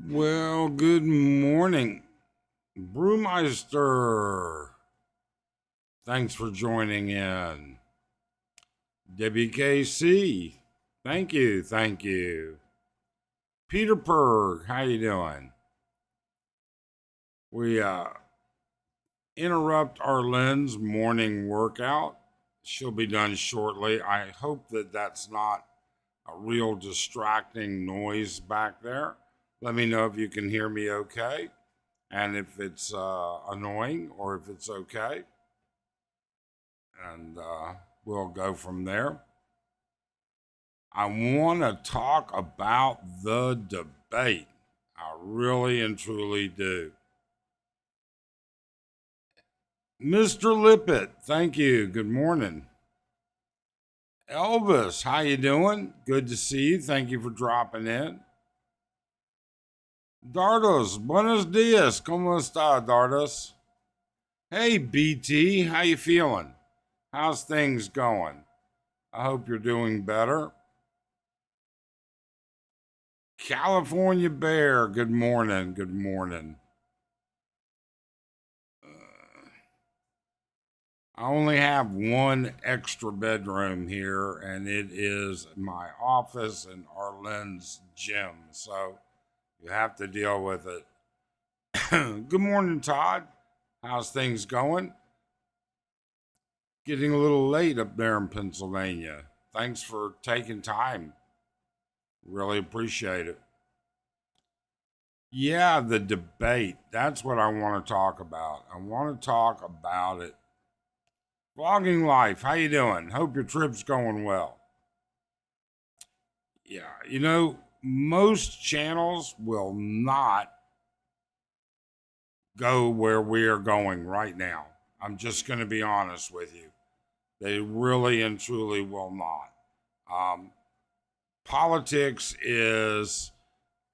Well, good morning, Brewmeister. Thanks for joining in. WKC, thank you. Peter Berg, how you doing? We interrupt Arlene's morning workout. She'll be done shortly. I hope that that's not a real distracting noise back there. Let me know if you can hear me okay and if it's annoying or if it's okay. And we'll go from there. I want to talk about the debate. I really and truly do. Mr. Lippett, thank you. Good morning. Elvis, how you doing? Good to see you. Thank you for dropping in. Dardos, buenos dias. ¿Cómo está, Dardos? Hey, BT, how you feeling? How's things going? I hope you're doing better. California Bear, good morning. Good morning. I only have one extra bedroom here, and it is my office and Arlene's gym. So you have to deal with it. Good morning, Todd. How's things going? Getting a little late up there in Pennsylvania. Thanks for taking time. Really appreciate it. Yeah, the debate. That's what I want to talk about. I want to talk about it. Vlogging life. How you doing? Hope your trip's going well. Yeah, most channels will not go where we are going right now. I'm just going to be honest with you. They really and truly will not. Politics is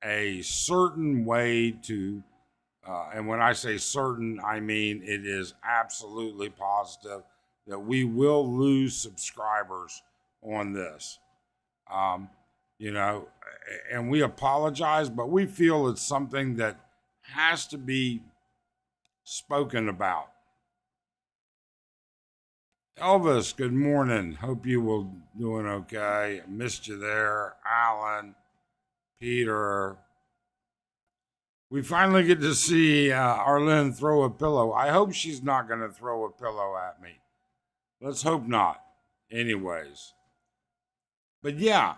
a certain way to, and when I say certain, I mean it is absolutely positive that we will lose subscribers on this. Um, and we apologize, but we feel it's something that has to be spoken about. Elvis, good morning. Hope you will doing okay. I missed you there. Alan, Peter. We finally get to see Arlene throw a pillow. I hope she's not going to throw a pillow at me. Let's hope not. Anyways. But yeah,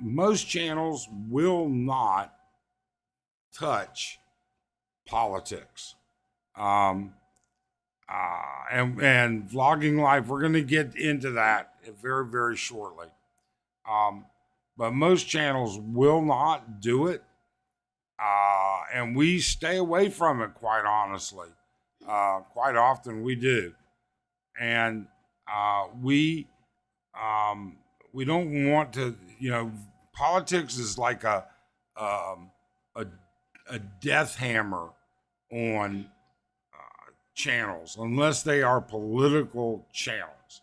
most channels will not touch politics. Um, and vlogging life, we're going to get into that very, very shortly. But most channels will not do it. And we stay away from it, quite honestly. Quite often we do. And we don't want to, politics is like a, a death hammer on channels, unless they are political channels.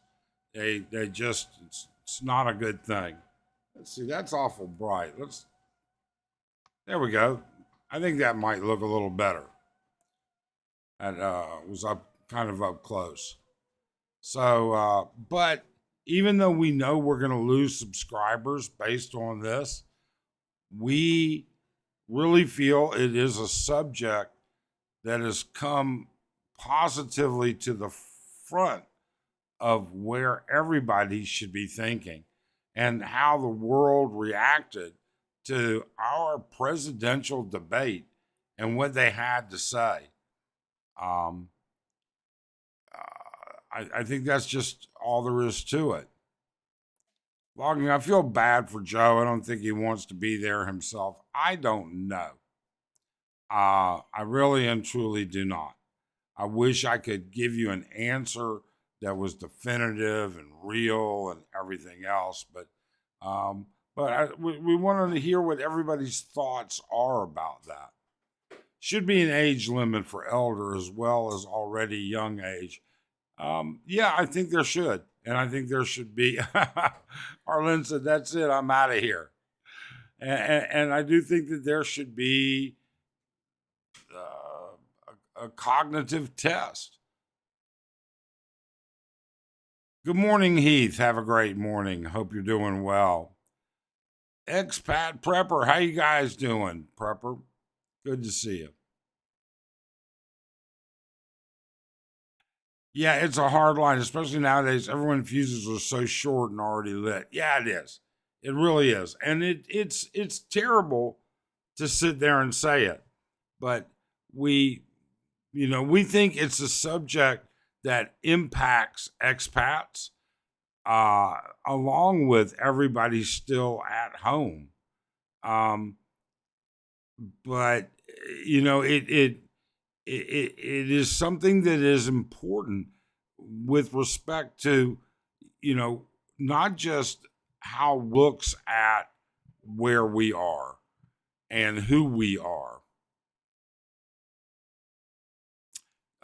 They just, it's not a good thing. Let's see, that's awful bright. There we go. I think that might look a little better. That was up kind of up close. So, but even though we know we're going to lose subscribers based on this, we really feel it is a subject that has come positively to the front of where everybody should be thinking and how the world reacted to our presidential debate and what they had to say. Um, I think that's just all there is to it. Logging, I feel bad for Joe. I don't think he wants to be there himself. I don't know. I really and truly do not. I wish I could give you an answer that was definitive and real and everything else, but we wanted to hear what everybody's thoughts are about that. Should be an age limit for elder as well as already young age. Yeah, I think there should. And I think there should be. Arlen said, that's it. I'm out of here. And I do think that there should be a cognitive test. Good morning, Heath. Have a great morning. Hope you're doing well. Expat Prepper, how you guys doing, Prepper? Good to see you. Yeah, it's a hard line, especially nowadays. Everyone fuses are so short and already lit. Yeah, it is. It really is, and it's terrible to sit there and say it, but we, we think it's a subject that impacts expats, along with everybody still at home. Um, but it is something that is important with respect to, not just how looks at where we are and who we are.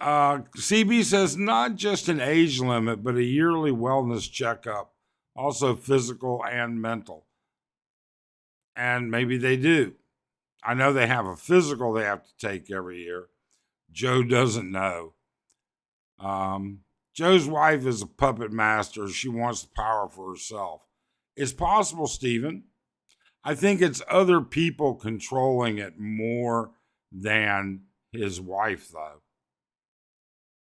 CB says not just an age limit, but a yearly wellness checkup, also physical and mental. And maybe they do. I know they have a physical they have to take every year. Joe doesn't know. Joe's wife is a puppet master. She wants the power for herself. It's possible, Stephen. I think it's other people controlling it more than his wife, though.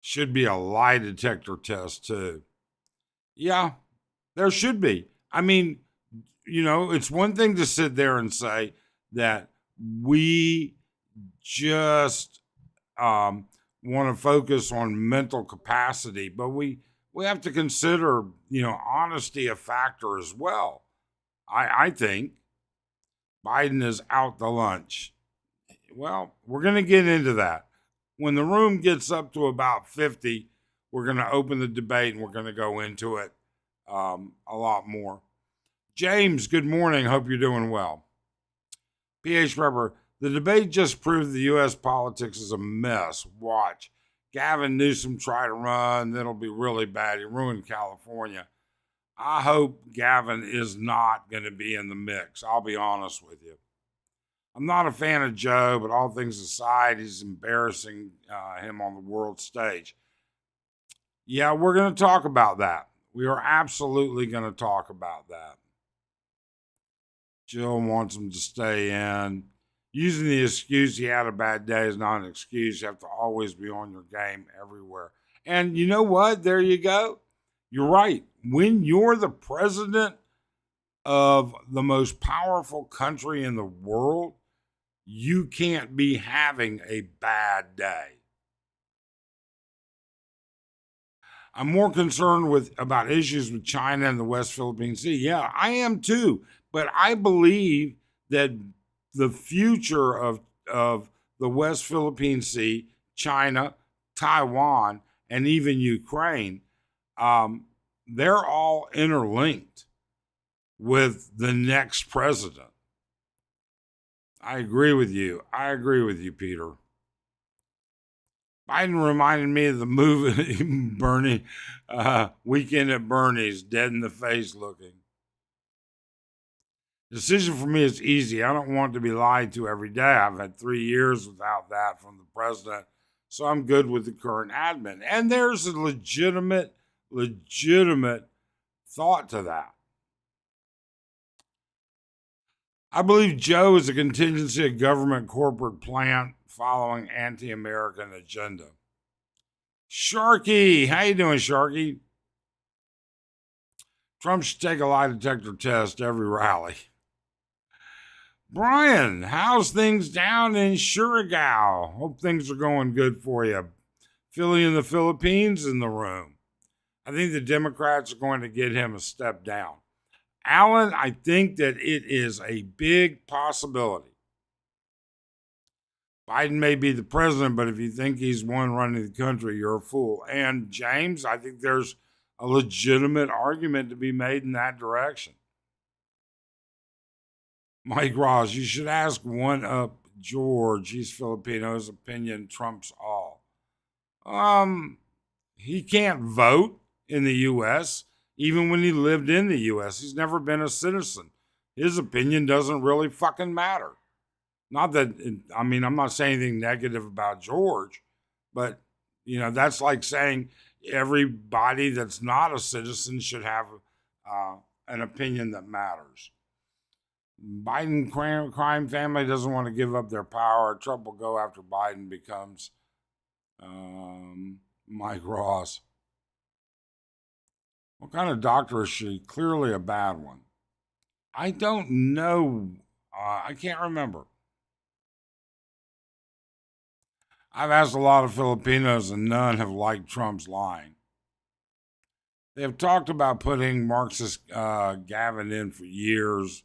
Should be a lie detector test, too. Yeah, there should be. I mean, it's one thing to sit there and say that we just want to focus on mental capacity, but we have to consider, honesty a factor as well. I think Biden is out to lunch. Well, we're going to get into that. When the room gets up to about 50, we're going to open the debate and we're going to go into it a lot more. James, good morning. Hope you're doing well. PH Rubber, the debate just proved the U.S. politics is a mess. Watch. Gavin Newsom try to run. That'll be really bad. He ruined California. I hope Gavin is not going to be in the mix. I'll be honest with you. I'm not a fan of Joe, but all things aside, he's embarrassing him on the world stage. Yeah, we're going to talk about that. We are absolutely going to talk about that. Jill wants him to stay in. Using the excuse he had a bad day is not an excuse. You have to always be on your game everywhere. And you know what? There you go. You're right. When you're the president of the most powerful country in the world, you can't be having a bad day. I'm more concerned about issues with China and the West Philippine Sea. Yeah, I am too. But I believe that the future of the West Philippine Sea, China, Taiwan, and even Ukraine, they're all interlinked with the next president. I agree with you. Peter. Biden reminded me of the movie Bernie, Weekend at Bernie's, dead in the face looking. Decision for me is easy. I don't want to be lied to every day. I've had 3 years without that from the president, so I'm good with the current admin. And there's a legitimate thought to that. I believe Joe is a contingency of government corporate plant following anti-American agenda. Sharky, how you doing, Sharky? Trump should take a lie detector test every rally. Brian, how's things down in Surigao? Hope things are going good for you. Philly and the Philippines in the room. I think the Democrats are going to get him a step down. Alan, I think that it is a big possibility. Biden may be the president, but if you think he's one running the country, you're a fool. And James, I think there's a legitimate argument to be made in that direction. Mike Ross, you should ask One Up George. He's Filipino. His opinion trumps all. He can't vote in the U.S. Even when he lived in the U.S. He's never been a citizen. his opinion doesn't really fucking matter. Not that, I mean, I'm not saying anything negative about George, but, that's like saying everybody that's not a citizen should have an opinion that matters. Biden crime family doesn't want to give up their power. Trump will go after Biden becomes Mike Ross. What kind of doctor is she? Clearly a bad one. I don't know. I can't remember. I've asked a lot of Filipinos, and none have liked Trump's lying. They have talked about putting Marxist Gavin in for years.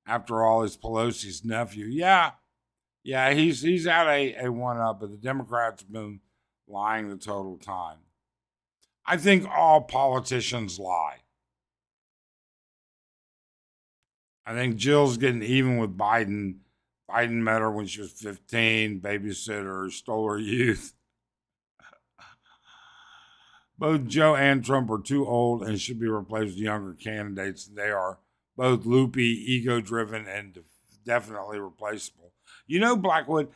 After all, he's Pelosi's nephew. Yeah, he's had a one up, but the Democrats have been lying the total time. I think all politicians lie. I think Jill's getting even with Biden. Biden met her when she was 15, babysitter, stole her youth. Both Joe and Trump are too old and should be replaced with younger candidates. They are both loopy, ego driven, and definitely replaceable. Blackwood,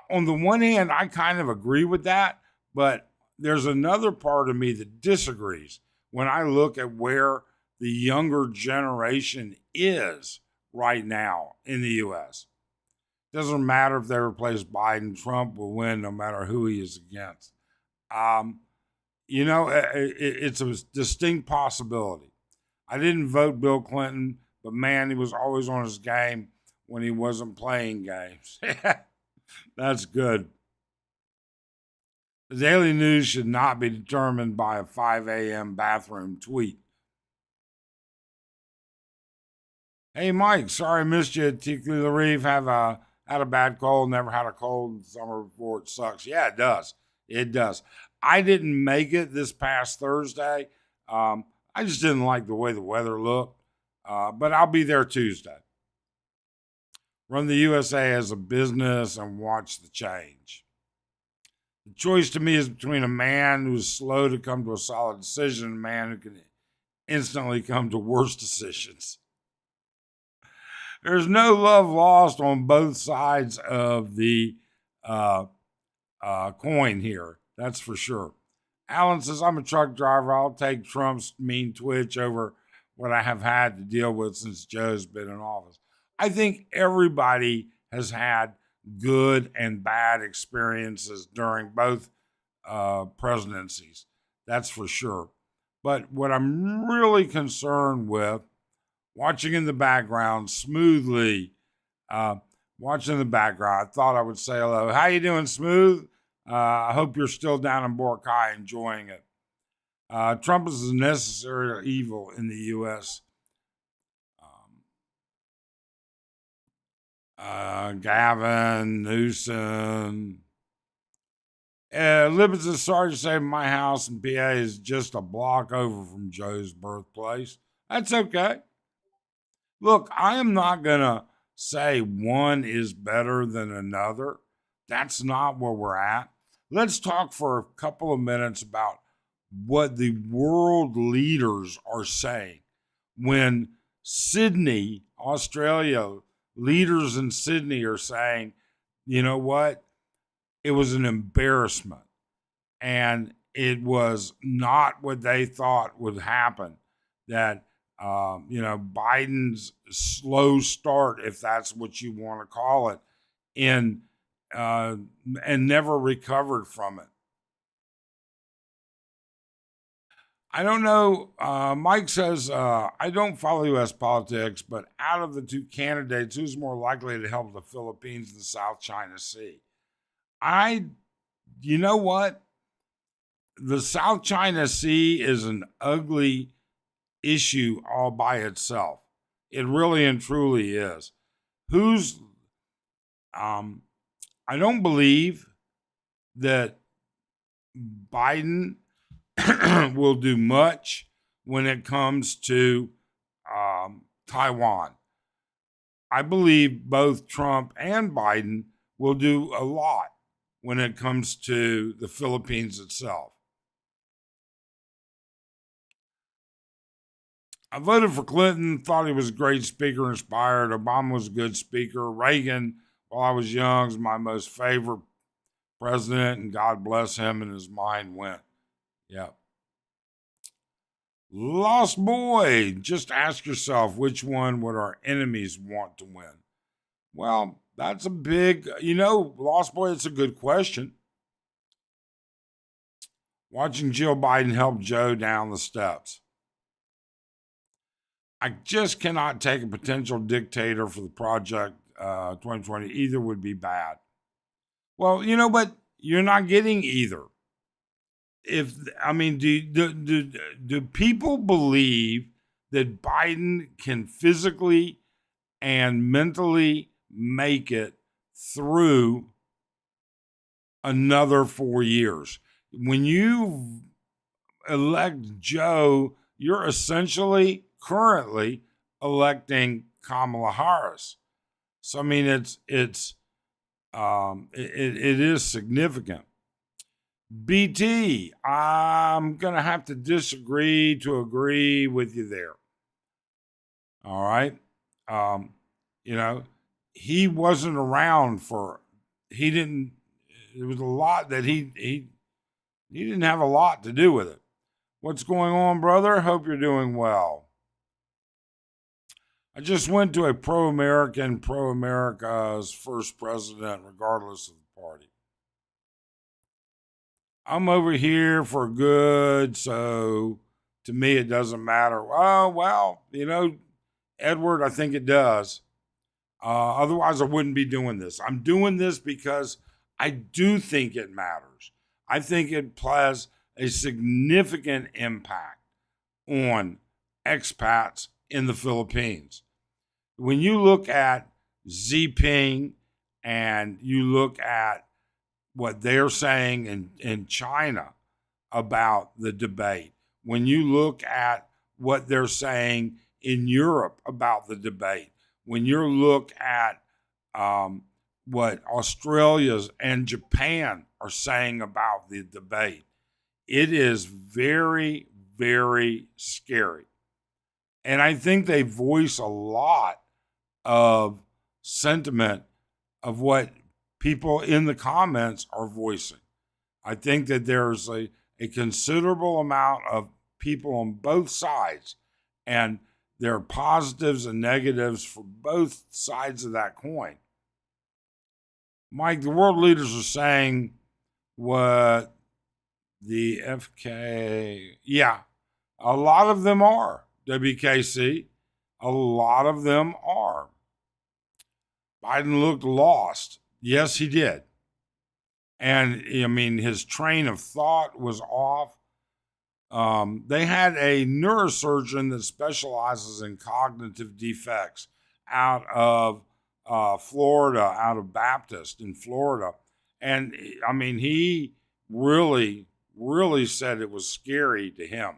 on the one hand, I kind of agree with that, but there's another part of me that disagrees when I look at where the younger generation is right now in the U.S. Doesn't matter if they replace Biden, Trump will win no matter who he is against. It's a distinct possibility. I didn't vote Bill Clinton, but man, he was always on his game when he wasn't playing games. That's good. The Daily News should not be determined by a 5 a.m. bathroom tweet. Hey, Mike, sorry I missed you. Tikli Larif had a bad cold, never had a cold in the summer before. It sucks. Yeah, it does. It does. I didn't make it this past Thursday. I just didn't like the way the weather looked, but I'll be there Tuesday. Run the USA as a business and watch the change. The choice to me is between a man who is slow to come to a solid decision and a man who can instantly come to worse decisions. There's no love lost on both sides of the coin here. That's for sure. Alan says, I'm a truck driver. I'll take Trump's mean twitch over what I have had to deal with since Joe's been in office. I think everybody has had good and bad experiences during both presidencies. That's for sure. But what I'm really concerned with, watching in the background smoothly, watching in the background, I thought I would say hello. How you doing, Smooth? I hope you're still down in Boracay enjoying it. Trump is a necessary evil in the U.S. Gavin, Newsom. Libbets is sorry to say my house in PA is just a block over from Joe's birthplace. That's okay. Look, I am not going to say one is better than another. That's not where we're at. Let's talk for a couple of minutes about what the world leaders are saying. When Sydney, Australia, leaders in Sydney are saying, you know what? It was an embarrassment. And it was not what they thought would happen. That, Biden's slow start, if that's what you want to call it, and never recovered from it. I don't know. Mike says, I don't follow U.S. politics, but out of the two candidates, who's more likely to help the Philippines and the South China Sea? You know what? The South China Sea is an ugly issue all by itself. It really and truly is. I don't believe that Biden will do much when it comes to Taiwan. I believe both Trump and Biden will do a lot when it comes to the Philippines itself. I voted for Clinton, thought he was a great speaker, inspired. Obama was a good speaker. Reagan, while I was young, was my most favorite president, and God bless him, and his mind went. Yeah. Lost Boy, just ask yourself, which one would our enemies want to win? Well, that's a big, Lost Boy, it's a good question. Watching Jill Biden help Joe down the steps. I just cannot take a potential dictator for the project 2020. Either would be bad. Well, but you're not getting either. Do people believe that Biden can physically and mentally make it through another 4 years? When you elect Joe, you're essentially currently electing Kamala Harris. So it is significant. BT, I'm gonna have to disagree to agree with you there. All right, he wasn't around for. He didn't. There was a lot that he didn't have a lot to do with it. What's going on, brother? Hope you're doing well. I just went to a pro-America's first president, regardless of the party. I'm over here for good, so to me it doesn't matter. Oh, well, Edward, I think it does. Otherwise, I wouldn't be doing this. I'm doing this because I do think it matters. I think it has a significant impact on expats in the Philippines. When you look at Xi and you look at what they're saying in China about the debate, when you look at what they're saying in Europe about the debate, when you look at what Australia and Japan are saying about the debate, it is very, very scary. And I think they voice a lot of sentiment of what people in the comments are voicing. I think that there's a considerable amount of people on both sides, and there are positives and negatives for both sides of that coin. Mike, the world leaders are saying what the FK, yeah, a lot of them are, WKC, a lot of them are. Biden looked lost. Yes, he did. And his train of thought was off. They had a neurosurgeon that specializes in cognitive defects out of Florida, out of Baptist in Florida. And he really, really said it was scary to him.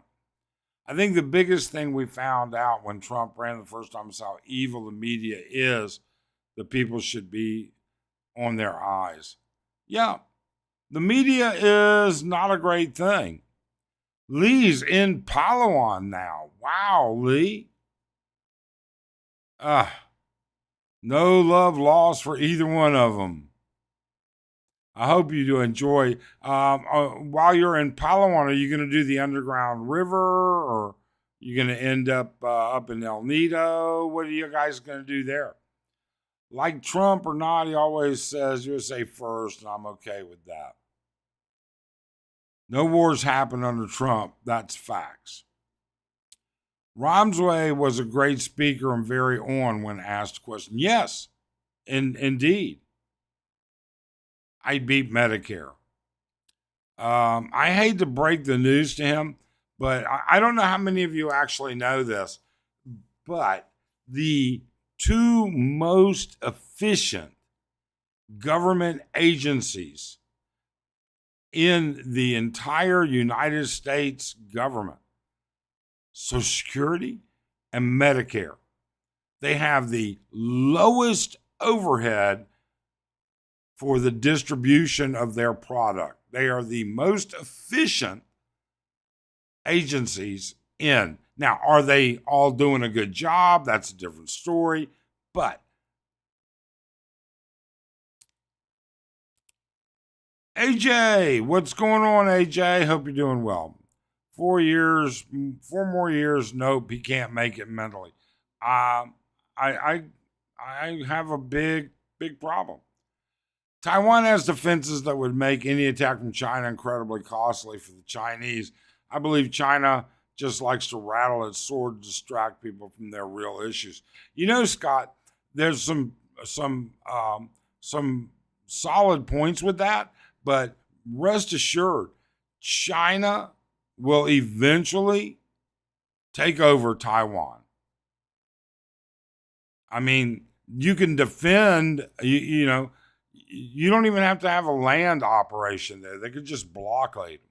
I think the biggest thing we found out when Trump ran the first time is how evil the media is. The people should be on their eyes. Yeah, the media is not a great thing. Lee's in Palawan now. Wow, Lee. No love lost for either one of them. I hope you do enjoy. While you're in Palawan, are you going to do the underground river, or are you going to end up up in El Nido? What are you guys going to do there? Like Trump or not, he always says USA first, and I'm okay with that. No wars happen under Trump. That's facts. Ramsway was a great speaker and very on when asked a question. Yes, indeed. I beat Medicare. I hate to break the news to him, but I don't know how many of you actually know this, but the two most efficient government agencies in the entire United States government, Social Security and Medicare, they have the lowest overhead for the distribution of their product. They are the most efficient agencies in. Now, are they all doing a good job? That's a different story. But AJ, what's going on, AJ? Hope you're doing well. 4 years, 4 more years. Nope, he can't make it mentally. Um, I, I have a big problem. Taiwan has defenses that would make any attack from China incredibly costly for the Chinese. I believe China just likes to rattle its sword to distract people from their real issues. You know, Scott, there's some solid points with that, but rest assured, China will eventually take over Taiwan. I mean, you can defend, you know, you don't even have to have a land operation there. They could just blockade them.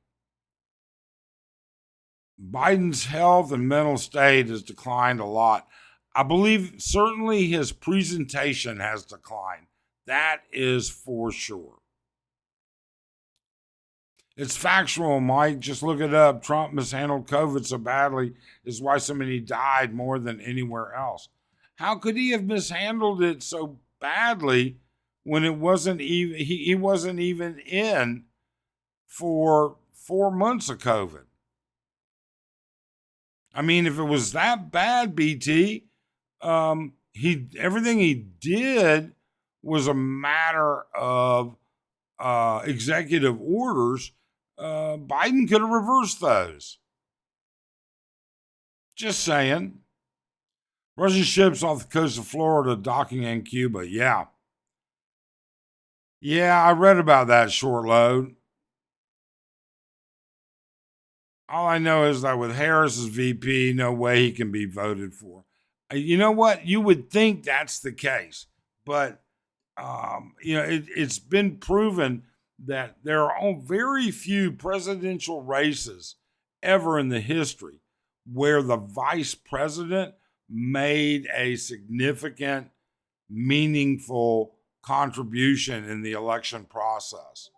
Biden's health and mental state has declined a lot. I believe certainly his presentation has declined. That is for sure. It's factual, Mike. Just look it up. Trump mishandled COVID so badly is why so many died more than anywhere else. How could he have mishandled it so badly when it wasn't even he wasn't even in for 4 months of COVID? I mean, if it was that bad, BT, he everything he did was a matter of executive orders. Biden could have reversed those. Just saying. Russian ships off the coast of Florida docking in Cuba. Yeah. Yeah, I read about that short load. All I know is that with Harris as VP, no way he can be voted for. You know what? You would think that's the case, but it's been proven that there are very few presidential races ever in the history where the vice president made a significant, meaningful contribution in the election process.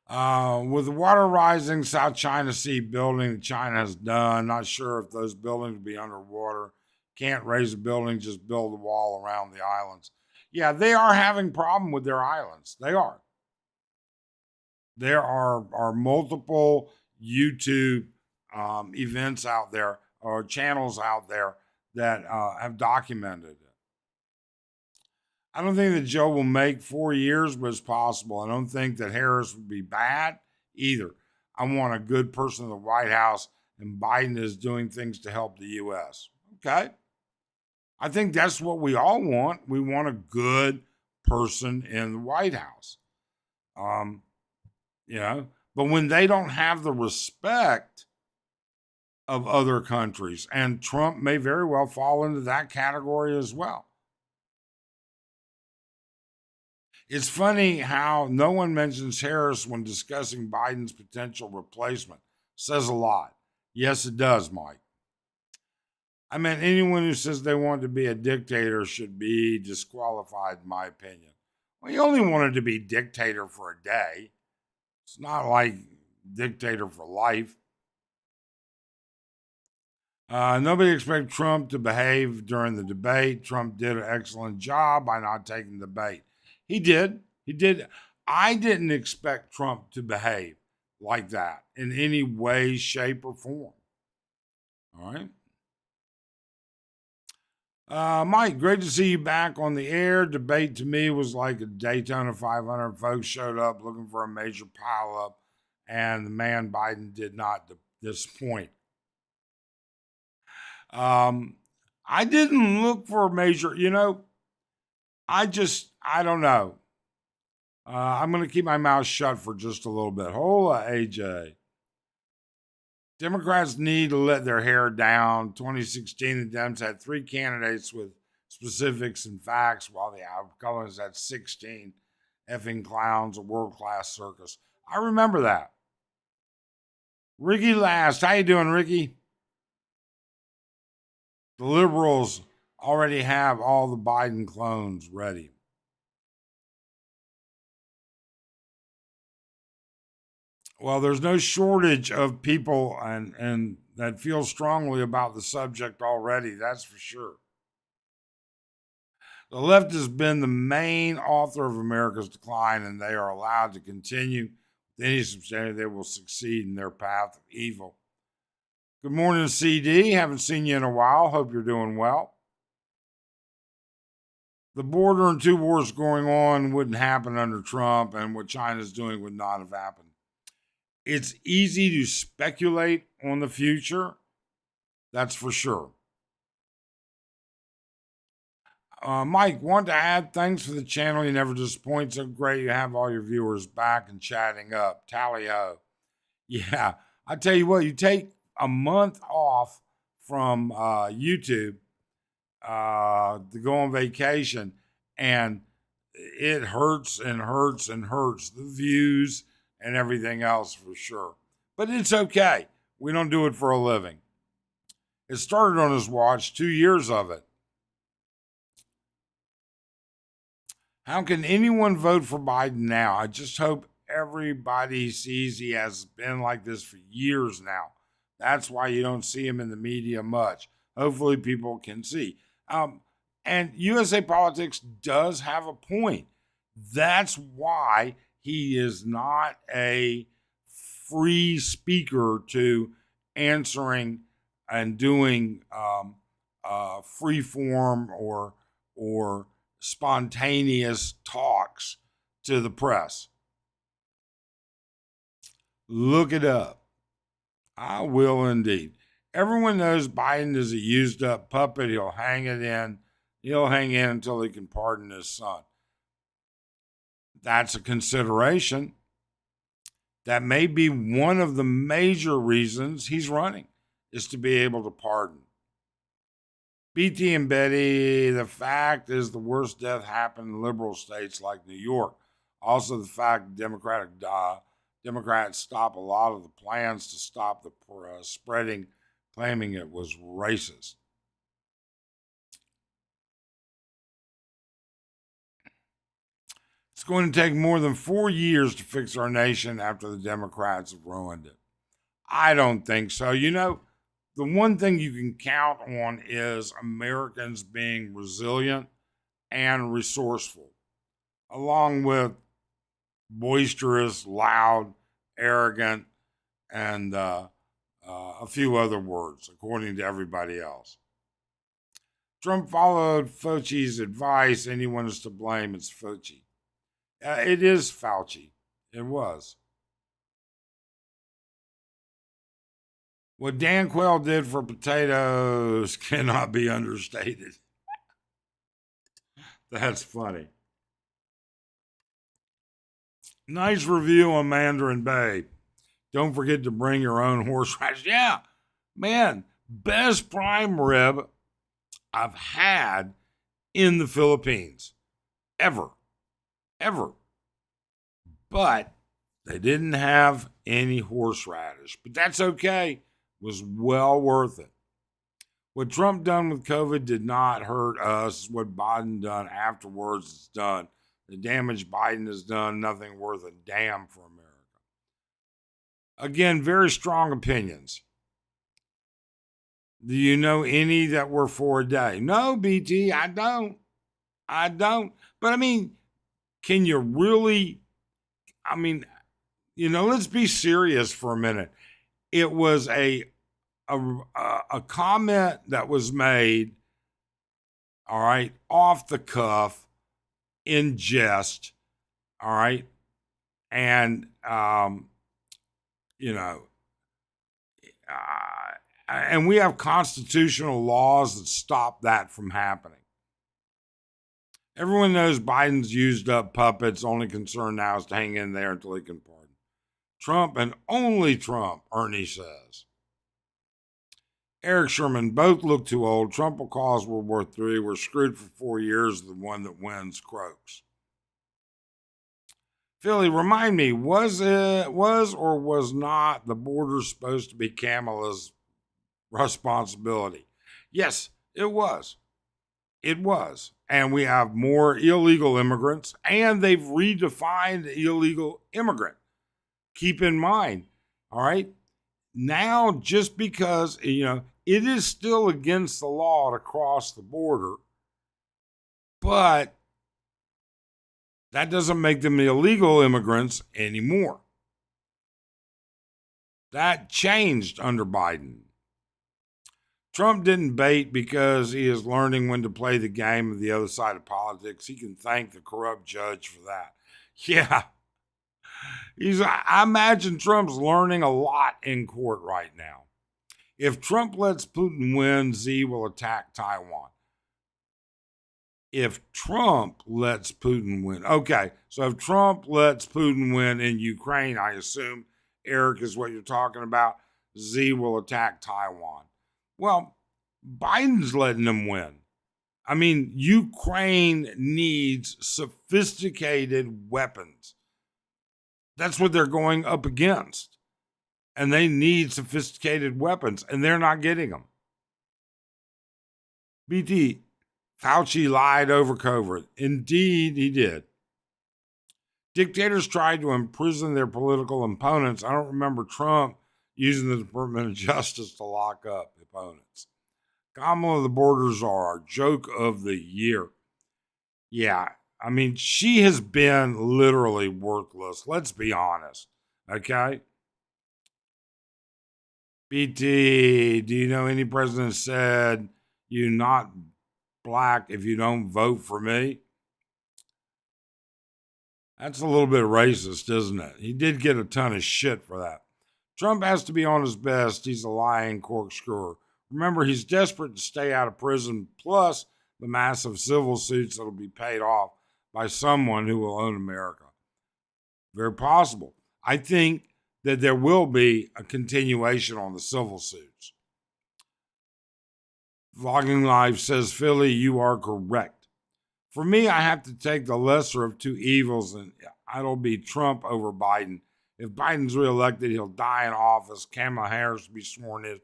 With the water rising, South China Sea building that China has done, not sure if those buildings will be underwater. Can't raise a building, just build a wall around the islands. Yeah, they are having problem with their islands. They are. There are multiple YouTube events out there or channels out there that have documented it. I don't think that Joe will make 4 years, but it's possible. I don't think that Harris would be bad either. I want a good person in the White House, and Biden is doing things to help the U.S. Okay. I think that's what we all want. We want a good person in the White House. Um, but when they don't have the respect of other countries, and Trump may very well fall into that category as well. It's funny how no one mentions Harris when discussing Biden's potential replacement. Says a lot. Yes, it does, Mike. I mean, anyone who says they want to be a dictator should be disqualified, in my opinion. Well, he only wanted to be dictator for a day. It's not like dictator for life. Nobody expected Trump to behave during the debate. Trump did an excellent job by not taking the bait. He did. He did. I didn't expect Trump to behave like that in any way, shape, or form. All right. Mike, great to see you back on the air. Debate to me was like a Daytona 500. Folks showed up looking for a major pileup, and the man Biden did not disappoint. I didn't look for a major, I don't know. I'm going to keep my mouth shut for just a little bit. Hola, AJ. Democrats need to let their hair down. 2016, the Dems had 3 candidates with specifics and facts, while the Republicans had 16 effing clowns, a world-class circus. I remember that. Ricky Last. How you doing, Ricky? The liberals already have all the Biden clones ready. Well, there's no shortage of people and that feel strongly about the subject already. That's for sure. The left has been the main author of America's decline, and they are allowed to continue with any substantial. They will succeed in their path of evil. Good morning, CD. Haven't seen you in a while. Hope you're doing well. The border and two wars going on wouldn't happen under Trump, and what China's doing would not have happened. It's easy to speculate on the future, that's for sure. Mike, want to add thanks for the channel. You never disappoint. So great you have all your viewers back and chatting up. Tally ho. Yeah, I tell you what, you take a month off from YouTube to go on vacation, and it hurts and hurts and hurts the views and everything else for sure. But it's okay. We don't do it for a living. It started on his watch, 2 years of it. How can anyone vote for Biden now? I just hope everybody sees he has been like this for years now. That's why you don't see him in the media much. Hopefully, people can see. And USA Politics does have a point. That's why he is not a free speaker to answering and doing free form or spontaneous talks to the press. Look it up. I will indeed. Everyone knows Biden is a used up puppet. He'll hang in until he can pardon his son. That's a consideration. That may be one of the major reasons he's running, is to be able to pardon. BT and Betty, the fact is the worst death happened in liberal states like New York. Also, the fact Democrats stop a lot of the plans to stop the spreading, claiming it was racist. It's going to take more than 4 years to fix our nation after the Democrats have ruined it. I don't think so. You know, the one thing you can count on is Americans being resilient and resourceful, along with boisterous, loud, arrogant, and a few other words, according to everybody else. Trump followed Fauci's advice. Anyone is to blame, it's Fauci. It is Fauci. It was. What Dan Quayle did for potatoes cannot be understated. That's funny. Nice review on Mandarin Bay. Don't forget to bring your own horseradish. Yeah, man, best prime rib I've had in the Philippines. Ever. But they didn't have any horseradish. But that's okay. It was well worth it. What Trump done with COVID did not hurt us. What Biden done afterwards is done. The damage Biden has done, nothing worth a damn for America. Again, very strong opinions. Do you know any that were for a day? No, BT, I don't. But I mean, can you really? I mean, let's be serious for a minute. It was a comment that was made, all right, off the cuff, in jest, all right, and and we have constitutional laws that stop that from happening. Everyone knows Biden's used up puppets. Only concern now is to hang in there until he can pardon Trump, and only Trump, Ernie says. Eric Sherman, both look too old. Trump will cause World War III. We're screwed for 4 years. The one that wins croaks. Philly, remind me, was or was not the border supposed to be Kamala's responsibility? Yes, it was. It was. And we have more illegal immigrants, and they've redefined illegal immigrant. keep in mind, all right? Now, just because, it is still against the law to cross the border, but that doesn't make them illegal immigrants anymore. That changed under Biden. Trump didn't bait because he is learning when to play the game of the other side of politics. He can thank the corrupt judge for that. Yeah. I imagine Trump's learning a lot in court right now. If Trump lets Putin win, Z will attack Taiwan. If Trump lets Putin win. Okay, so if Trump lets Putin win in Ukraine, I assume, Eric, is what you're talking about, Z will attack Taiwan. Well, Biden's letting them win. I mean, Ukraine needs sophisticated weapons. That's what they're going up against. And they need sophisticated weapons, and they're not getting them. BT, Fauci lied over COVID. Indeed, he did. Dictators tried to imprison their political opponents. I don't remember Trump using the Department of Justice to lock up opponents. Kamala the border czar, joke of the year. Yeah, I mean, she has been literally worthless. Let's be honest, okay? BT, do you know any president said you're not black if you don't vote for me? That's a little bit racist, isn't it? He did get a ton of shit for that. Trump has to be on his best. He's a lying corkscrewer. Remember, he's desperate to stay out of prison, plus the massive civil suits that will be paid off by someone who will own America. Very possible. I think that there will be a continuation on the civil suits. Vlogging Live says, Philly, you are correct. For me, I have to take the lesser of two evils, and it'll be Trump over Biden. If Biden's reelected, he'll die in office. Kamala Harris will be sworn in.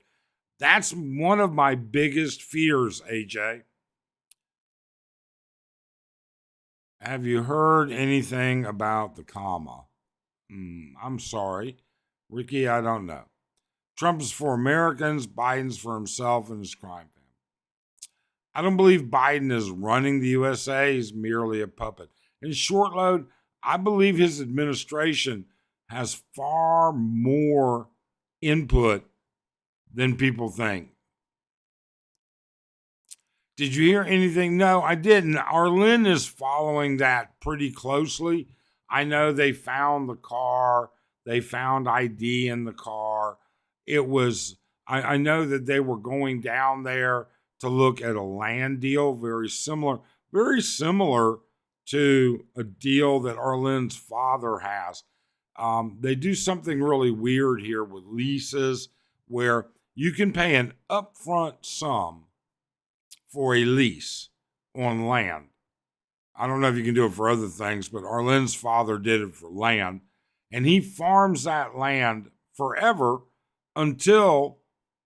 That's one of my biggest fears, AJ. Have you heard anything about the comma? I'm sorry. Ricky, I don't know. Trump is for Americans, Biden's for himself and his crime family. I don't believe Biden is running the USA. He's merely a puppet. In short load, I believe his administration has far more input than people think. Did you hear anything? No, I didn't. Arlen is following that pretty closely. I know they found the car. They found ID in the car. I know that they were going down there to look at a land deal, very similar to a deal that Arlen's father has. They do something really weird here with leases where you can pay an upfront sum for a lease on land. I don't know if you can do it for other things, but Arlen's father did it for land. And he farms that land forever until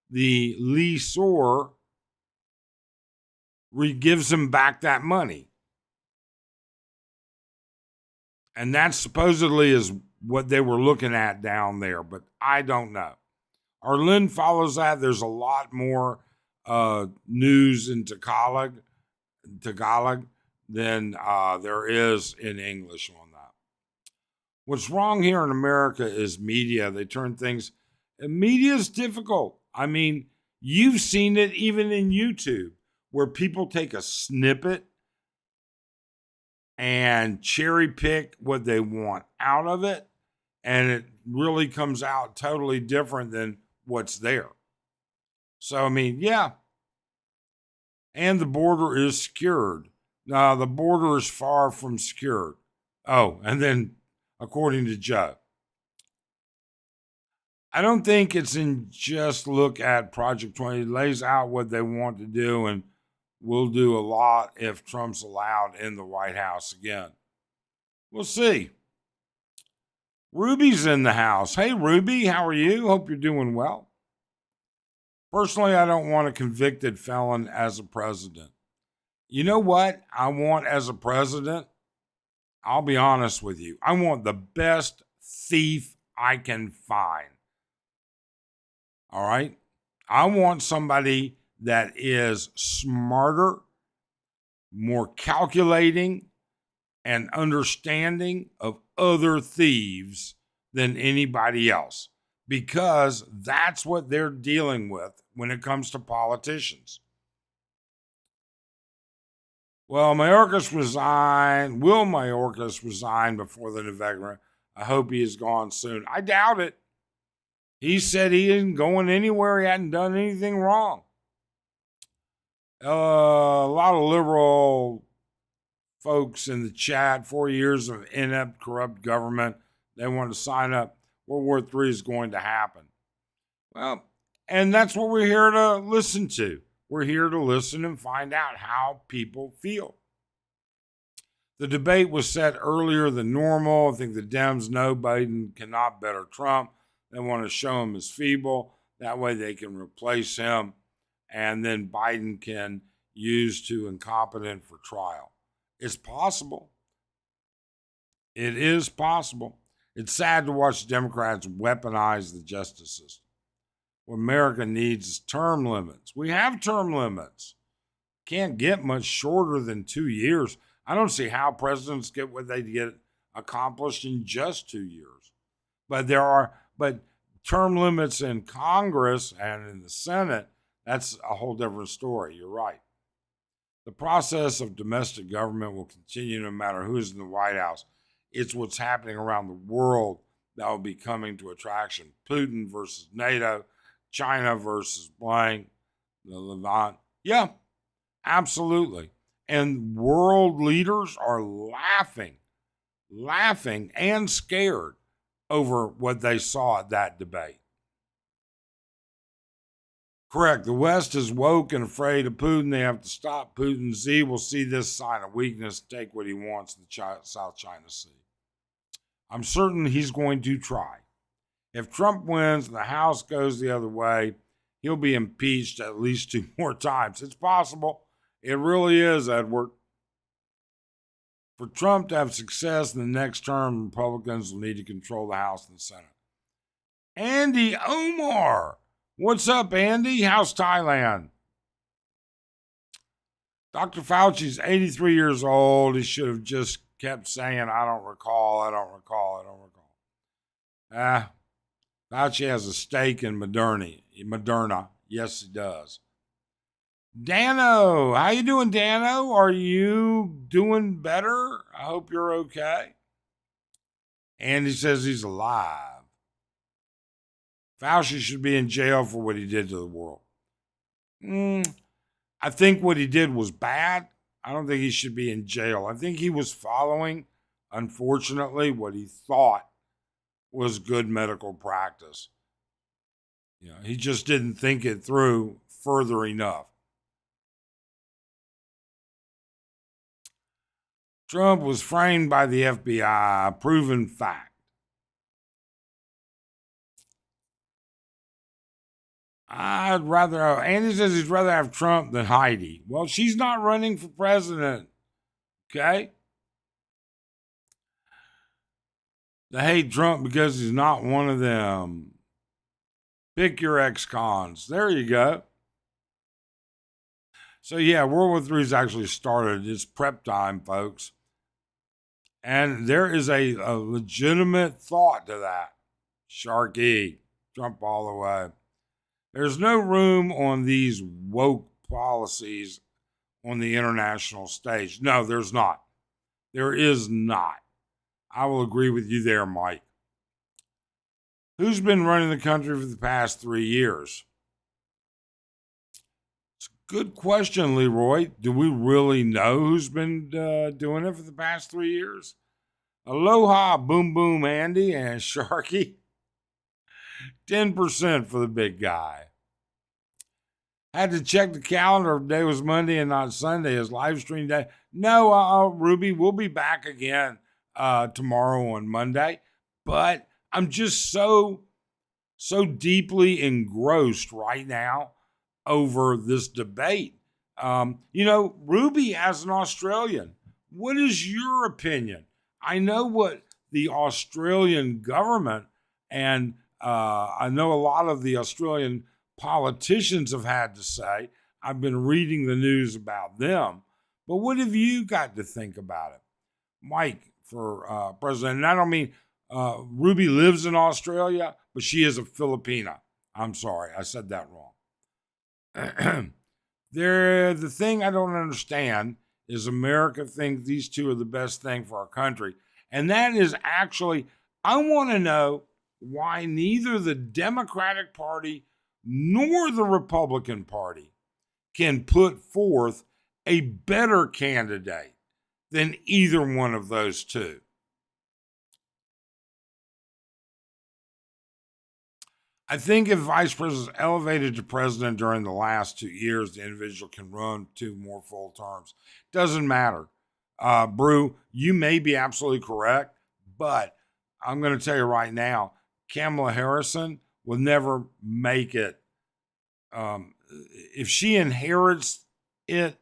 the leaseor gives him back that money. And that supposedly is what they were looking at down there, but I don't know. Arlen follows that. There's a lot more news in Tagalog than there is in English on that. What's wrong here in America is media. They turn things. Media is difficult. I mean, you've seen it even in YouTube, where people take a snippet and cherry pick what they want out of it, and it really comes out totally different than what's there. So, I mean, yeah. And the border is secured. No, the border is far from secured. Oh, and then, according to Joe, I don't think it's in just look at Project 20. It lays out what they want to do, and we'll do a lot if Trump's allowed in the White House again. We'll see. Ruby's in the house. Hey, Ruby, how are you? Hope you're doing well. Personally, I don't want a convicted felon as a president. You know what I want as a president? I'll be honest with you. I want the best thief I can find. All right? I want somebody that is smarter, more calculating, and understanding of other thieves than anybody else, because that's what they're dealing with when it comes to politicians. Well, Mayorkas resigned. Will Mayorkas resign before the November? I hope he is gone soon. I doubt it. He said he isn't going anywhere. He hadn't done anything wrong. A lot of liberal folks in the chat, 4 years of inept, corrupt government, they want to sign up. World War III is going to happen. Well, and that's what we're here to listen to. We're here to listen and find out how people feel. The debate was set earlier than normal. I think the Dems know Biden cannot better Trump. They want to show him as feeble. That way they can replace him, and then Biden can use to incompetent for trial. It's possible. It is possible. It's sad to watch Democrats weaponize the justice system. What America needs is term limits. We have term limits. Can't get much shorter than 2 years. I don't see how presidents get what they get accomplished in just 2 years. But term limits in Congress and in the Senate, that's a whole different story. You're right. The process of domestic government will continue no matter who's in the White House. It's what's happening around the world that will be coming to attraction. Putin versus NATO, China versus blank, the Levant. Yeah, absolutely. And world leaders are laughing and scared over what they saw at that debate. Correct. The West is woke and afraid of Putin. They have to stop Putin. Xi will see this sign of weakness, take what he wants in the South China Sea. I'm certain he's going to try. If Trump wins and the House goes the other way, he'll be impeached at least 2 more times. It's possible. It really is, Edward. For Trump to have success in the next term, Republicans will need to control the House and the Senate. Andy Omar. What's up, Andy? How's Thailand? Dr. Fauci's 83 years old. He should have just kept saying, I don't recall. Fauci has a stake in Moderna. Yes, he does. Dano, how you doing, Dano? Are you doing better? I hope you're okay. Andy says he's alive. Fauci should be in jail for what he did to the world. I think what he did was bad. I don't think he should be in jail. I think he was following, unfortunately, what he thought was good medical practice. He just didn't think it through further enough. Trump was framed by the FBI, proven fact. Andy says he'd rather have Trump than Heidi. Well, she's not running for president, okay? They hate Trump because he's not one of them. Pick your ex-cons. There you go. So yeah, World War III has actually started. It's prep time, folks. And there is a legitimate thought to that. Sharky, Trump all the way. There's no room on these woke policies on the international stage. No, there's not. There is not. I will agree with you there, Mike. Who's been running the country for the past 3 years? It's a good question, Leroy. Do we really know who's been doing it for the past 3 years? Aloha, Boom Boom Andy and Sharky. 10% for the big guy. Had to check the calendar if day was Monday and not Sunday as live stream day. No, Ruby, we'll be back again tomorrow on Monday. But I'm just so deeply engrossed right now over this debate. Ruby, as an Australian, what is your opinion? I know what the Australian government And I know a lot of the Australian politicians have had to say. I've been reading the news about them. But what have you got to think about it? Mike, for president. And I don't mean Ruby lives in Australia, but she is a Filipina. I'm sorry, I said that wrong. The thing I don't understand is America thinks these two are the best thing for our country. And that is actually, I want to know why neither the Democratic Party nor the Republican Party can put forth a better candidate than either one of those two. I think if vice president is elevated to president during the last 2 years, the individual can run 2 more full terms. Doesn't matter. Brew, you may be absolutely correct, but I'm going to tell you right now, Kamala Harrison will never make it. If she inherits it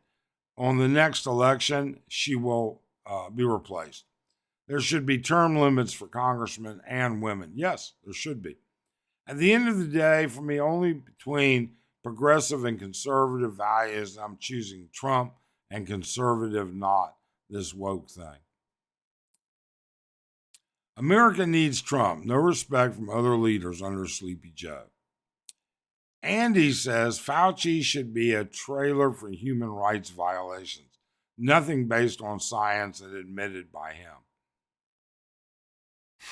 on the next election, she will be replaced. There should be term limits for congressmen and women. Yes, there should be. At the end of the day, for me, only between progressive and conservative values, I'm choosing Trump and conservative, not this woke thing. America needs Trump. No respect from other leaders under Sleepy Joe. Andy says Fauci should be a trailer for human rights violations. Nothing based on science and admitted by him.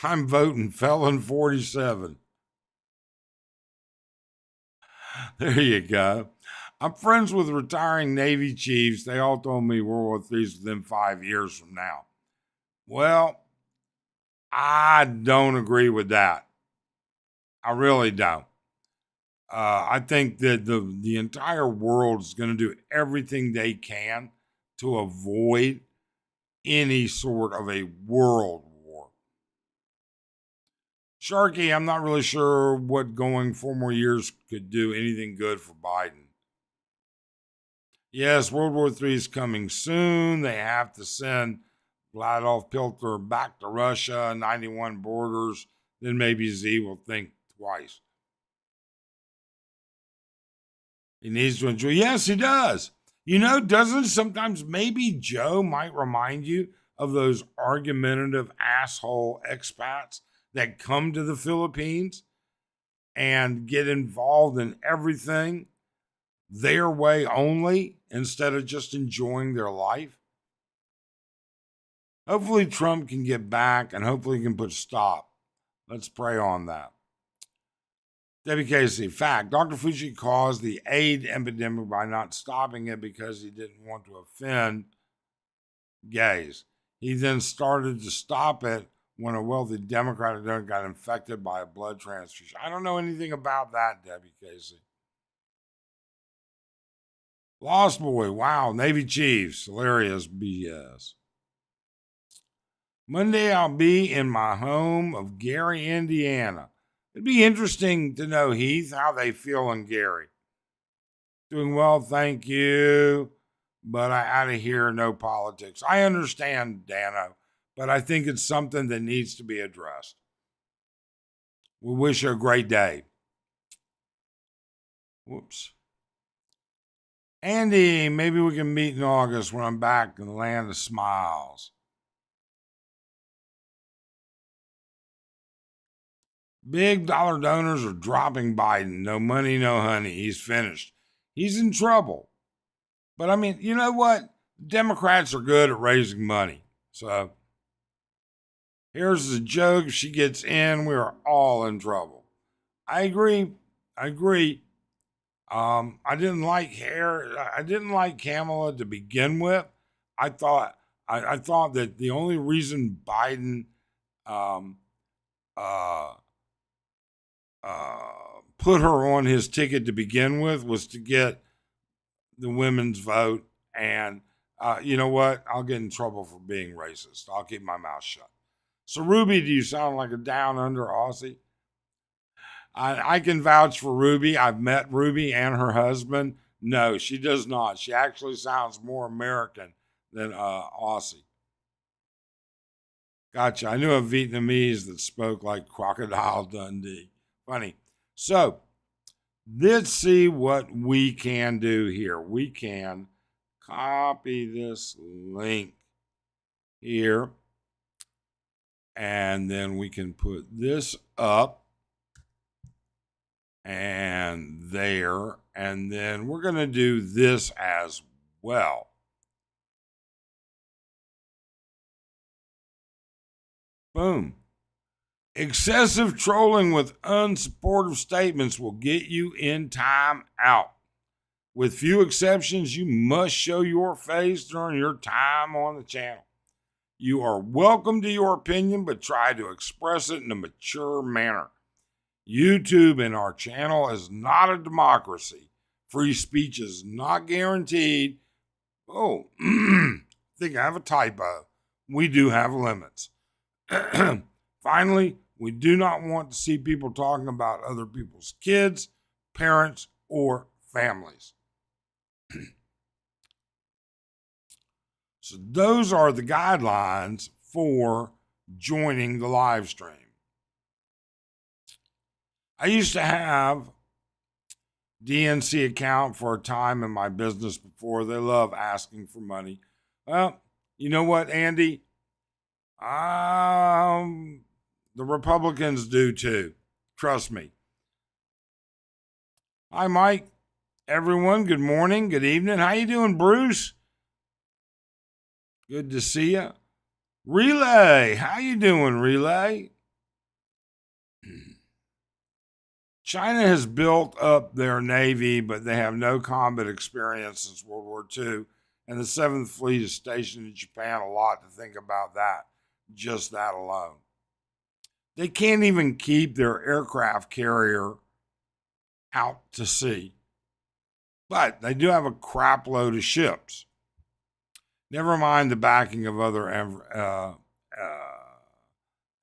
I'm voting felon 47. There you go. I'm friends with retiring Navy chiefs. They all told me World War III is within 5 years from now. Well, I don't agree with that. I really don't. I think that the entire world is going to do everything they can to avoid any sort of a world war. Sharky, I'm not really sure what going 4 more years could do anything good for Biden. Yes, World War III is coming soon. They have to send Vladolf Pilter back to Russia, 91 borders. Then maybe Z will think twice. He needs to enjoy. Yes, he does. You know, doesn't sometimes maybe Joe might remind you of those argumentative asshole expats that come to the Philippines and get involved in everything their way only instead of just enjoying their life? Hopefully Trump can get back and hopefully he can put a stop. Let's pray on that. Debbie Casey, fact, Dr. Fauci caused the AIDS epidemic by not stopping it because he didn't want to offend gays. He then started to stop it when a wealthy Democrat got infected by a blood transfusion. I don't know anything about that, Debbie Casey. Lost Boy, wow, Navy Chiefs, hilarious BS. Monday, I'll be in my home of Gary, Indiana. It'd be interesting to know, Heath, how they feel in Gary. Doing well, thank you. But I out of here, no politics. I understand, Dano, but I think it's something that needs to be addressed. We wish you a great day. Whoops. Andy, maybe we can meet in August when I'm back in the land of smiles. Big dollar donors are dropping Biden. No money, no honey. He's finished. He's in trouble. But I mean, you know what? Democrats are good at raising money. So here's the joke. If she gets in, we're all in trouble. I agree. I didn't like Kamala to begin with. I thought that the only reason Biden put her on his ticket to begin with was to get the women's vote. And you know what? I'll get in trouble for being racist. I'll keep my mouth shut. So, Ruby, do you sound like a down under Aussie? I can vouch for Ruby. I've met Ruby and her husband. No, she does not. She actually sounds more American than Aussie. Gotcha. I knew a Vietnamese that spoke like Crocodile Dundee. Funny. So let's see what we can do here. We can copy this link here, and then we can put this up and there, and then we're going to do this as well. Boom. Excessive trolling with unsupportive statements will get you in time out. With few exceptions, you must show your face during your time on the channel. You are welcome to your opinion, but try to express it in a mature manner. YouTube and our channel is not a democracy. Free speech is not guaranteed. Oh, I think I have a typo. We do have limits. Finally, we do not want to see people talking about other people's kids, parents, or families. So those are the guidelines for joining the live stream. I used to have DNC account for a time in my business before. They love asking for money. Well, you know what, Andy? The Republicans do too. Trust me. Hi, Mike. Everyone, good morning, good evening. How you doing, Bruce? Good to see you. Relay, how you doing, Relay? China has built up their Navy, but they have no combat experience since World War II. And the 7th Fleet is stationed in Japan. A lot to think about that, just that alone. They can't even keep their aircraft carrier out to sea. But they do have a crap load of ships. Never mind the backing of other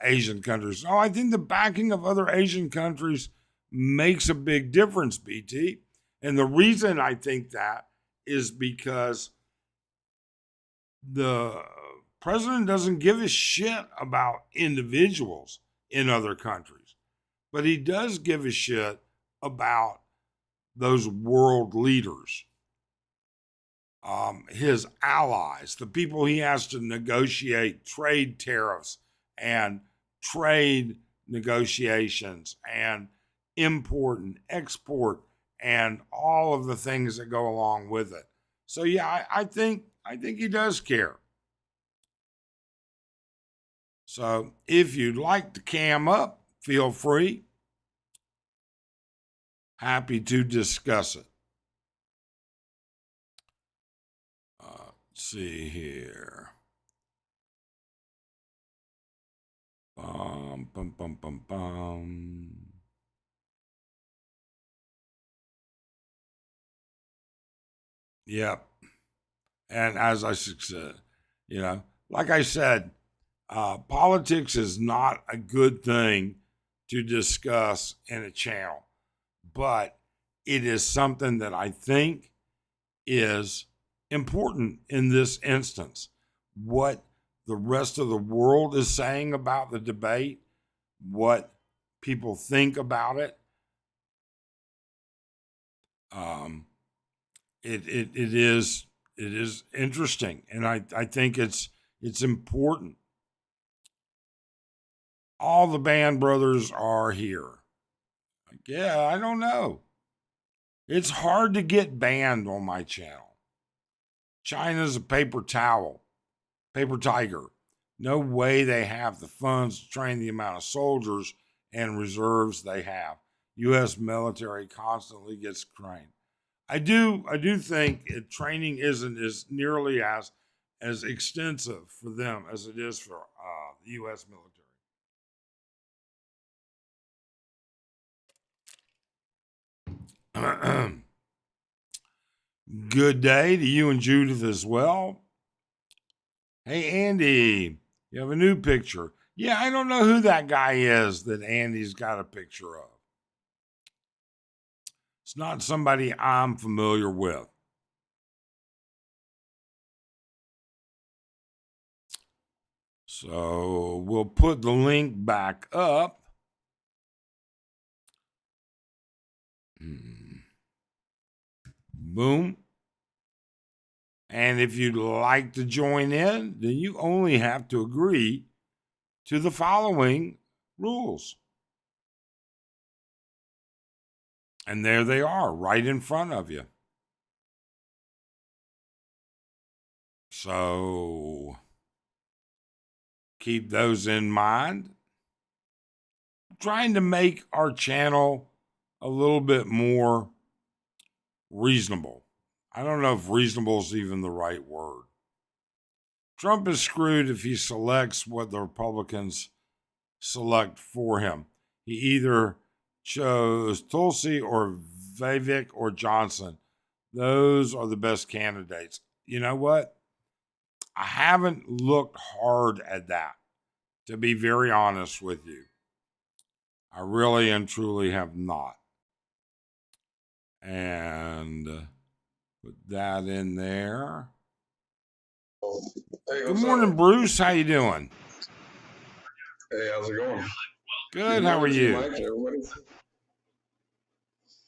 Asian countries. Oh, I think the backing of other Asian countries makes a big difference, BT. And the reason I think that is because the president doesn't give a shit about individuals in other countries, but he does give a shit about those world leaders, his allies, the people he has to negotiate trade tariffs and trade negotiations and import and export and all of the things that go along with it. So yeah, I think he does care. So if you'd like to cam up, feel free. Happy to discuss it. Let's see here. Bum, bum, bum, bum, bum. Yep. And as I said, like I said, politics is not a good thing to discuss in a channel, but it is something that I think is important in this instance. What the rest of the world is saying about the debate, what people think about it, it is interesting, and I think it's important. All the band brothers are here. Yeah, I don't know. It's hard to get banned on my channel. China's a paper towel, paper tiger. No way they have the funds to train the amount of soldiers and reserves they have. U.S. military constantly gets trained. I do think training isn't as nearly as extensive for them as it is for the U.S. military. Good day to you and Judith as well. Hey, Andy, you have a new picture. Yeah, I don't know who that guy is that Andy's got a picture of. It's not somebody I'm familiar with. So we'll put the link back up. Boom. And if you'd like to join in, then you only have to agree to the following rules. And there they are, right in front of you. So keep those in mind. I'm trying to make our channel a little bit more reasonable. I don't know if reasonable is even the right word. Trump is screwed if he selects what the Republicans select for him. He either chose Tulsi or Vivek or Johnson. Those are the best candidates. You know what? I haven't looked hard at that, to be very honest with you. I really and truly have not. And put that in there. Hey, Good what's morning, up? Bruce. How you doing? Hey, how's it going? Good. Good How are morning to you, you? Mike, everybody.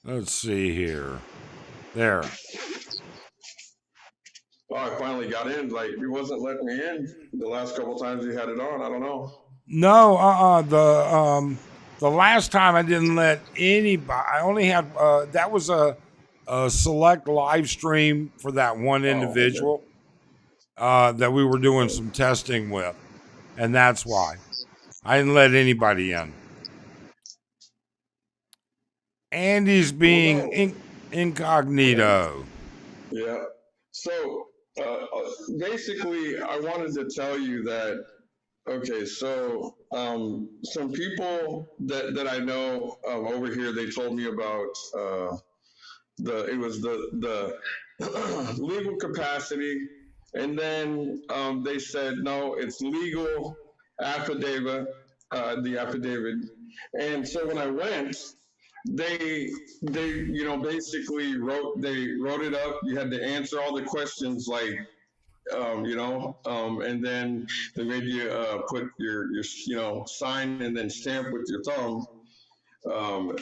Let's see here. There. Oh, I finally got in. Like, it wasn't letting me in the last couple times you had it on. I don't know. No, the last time I didn't let anybody. I only had that was a select live stream for that one Oh, okay. individual that we were doing some testing with, and that's why I didn't let anybody in. Andy's Well, being no. Yeah. incognito. Yeah. So, basically, I wanted to tell you that, okay, so some people that I know over here, they told me about it was the legal capacity, and then they said no, it's legal affidavit, the affidavit, and so when I went, they basically wrote it up. You had to answer all the questions like and then they made you put your sign and then stamp with your thumb,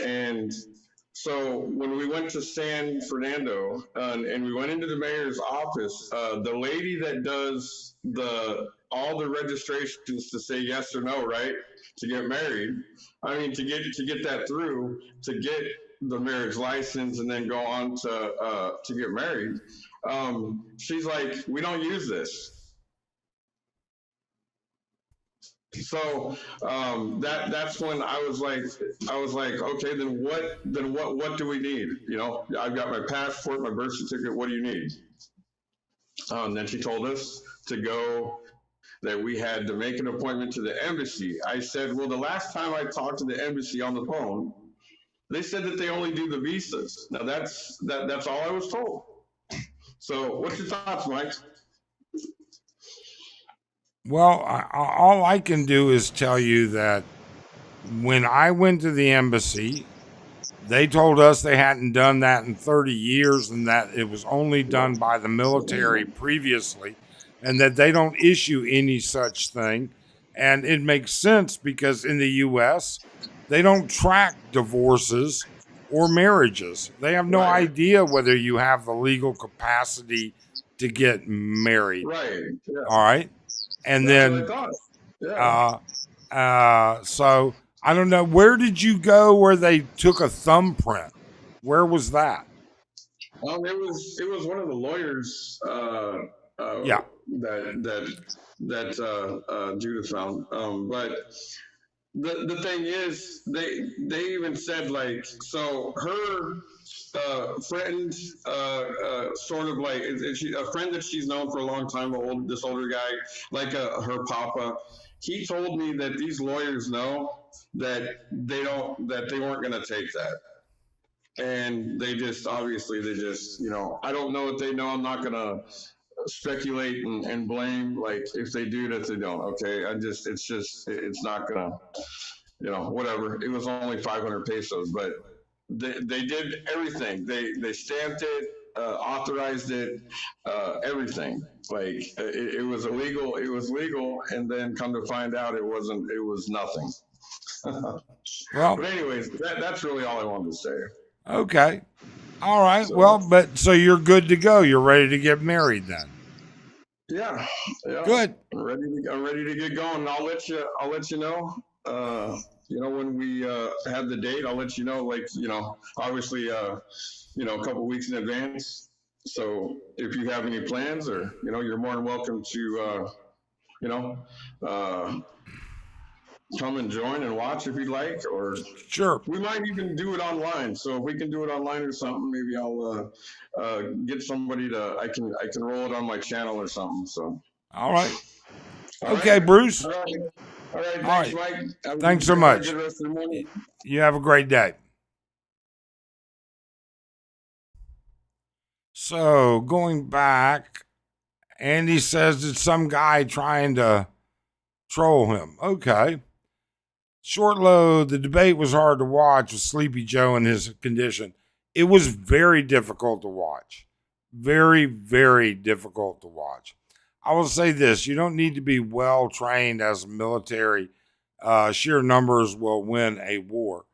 and so when we went to San Fernando and we went into the mayor's office, the lady that does all the registrations to say yes or no, right, to get married. I mean, to get that through, to get the marriage license and then go on to get married. She's like, we don't use this. So that's when I was like, okay, then what do we need? I've got my passport, my birth certificate. What do you need? And then she told us to go, that we had to make an appointment to the embassy. I said, well, the last time I talked to the embassy on the phone, they said that they only do the visas. Now that's all I was told. So what's your thoughts, Mike? Well, all I can do is tell you that when I went to the embassy, they told us they hadn't done that in 30 years and that it was only done by the military previously and that they don't issue any such thing. And it makes sense because in the US, they don't track divorces or marriages. They have no Right. idea whether you have the legal capacity to get married. Right. Yeah. All right. And That's what I then thought. Yeah. uh, so I don't know. Where did you go where they took a thumbprint? Where was that? It was one of the lawyers uh, Yeah. that Judith found. But the thing is, they even said, like, so her friend, sort of like, a friend that she's known for a long time, this older guy, like her papa. He told me that these lawyers know that they weren't going to take that, and they just, obviously, I don't know what they know. I'm not gonna speculate and blame, like, if they do that, they don't. Okay, it's not gonna, whatever. It was only 500 pesos, but they did everything. They stamped it. authorized it, everything. Like it was illegal. It was legal, and then come to find out, it wasn't. It was nothing. But Well, anyways, that's really all I wanted to say. okay. All right. So Well, but so you're good to go. You're ready to get married then. yeah, yeah, Good. I'm ready to get going. I'll let you know. When we have the date, I'll let you know. Like, obviously, a couple weeks in advance. So if you have any plans, or you're more than welcome to, you know, uh, come and join and watch if you'd like, or Sure. we might even do it online. So if we can do it online or something, maybe I'll get somebody to. I can roll it on my channel or something. So All right. all right, Okay, Bruce. all right, all right. All Thanks, right. Mike. Thanks so Have a much. good rest of the morning. You have a great day. So going back, Andy says it's some guy trying to troll him. Okay. Short load, the debate was hard to watch with Sleepy Joe in his condition. It was very difficult to watch. Very, very difficult to watch. I will say this, you don't need to be well trained as a military. Sheer numbers will win a war.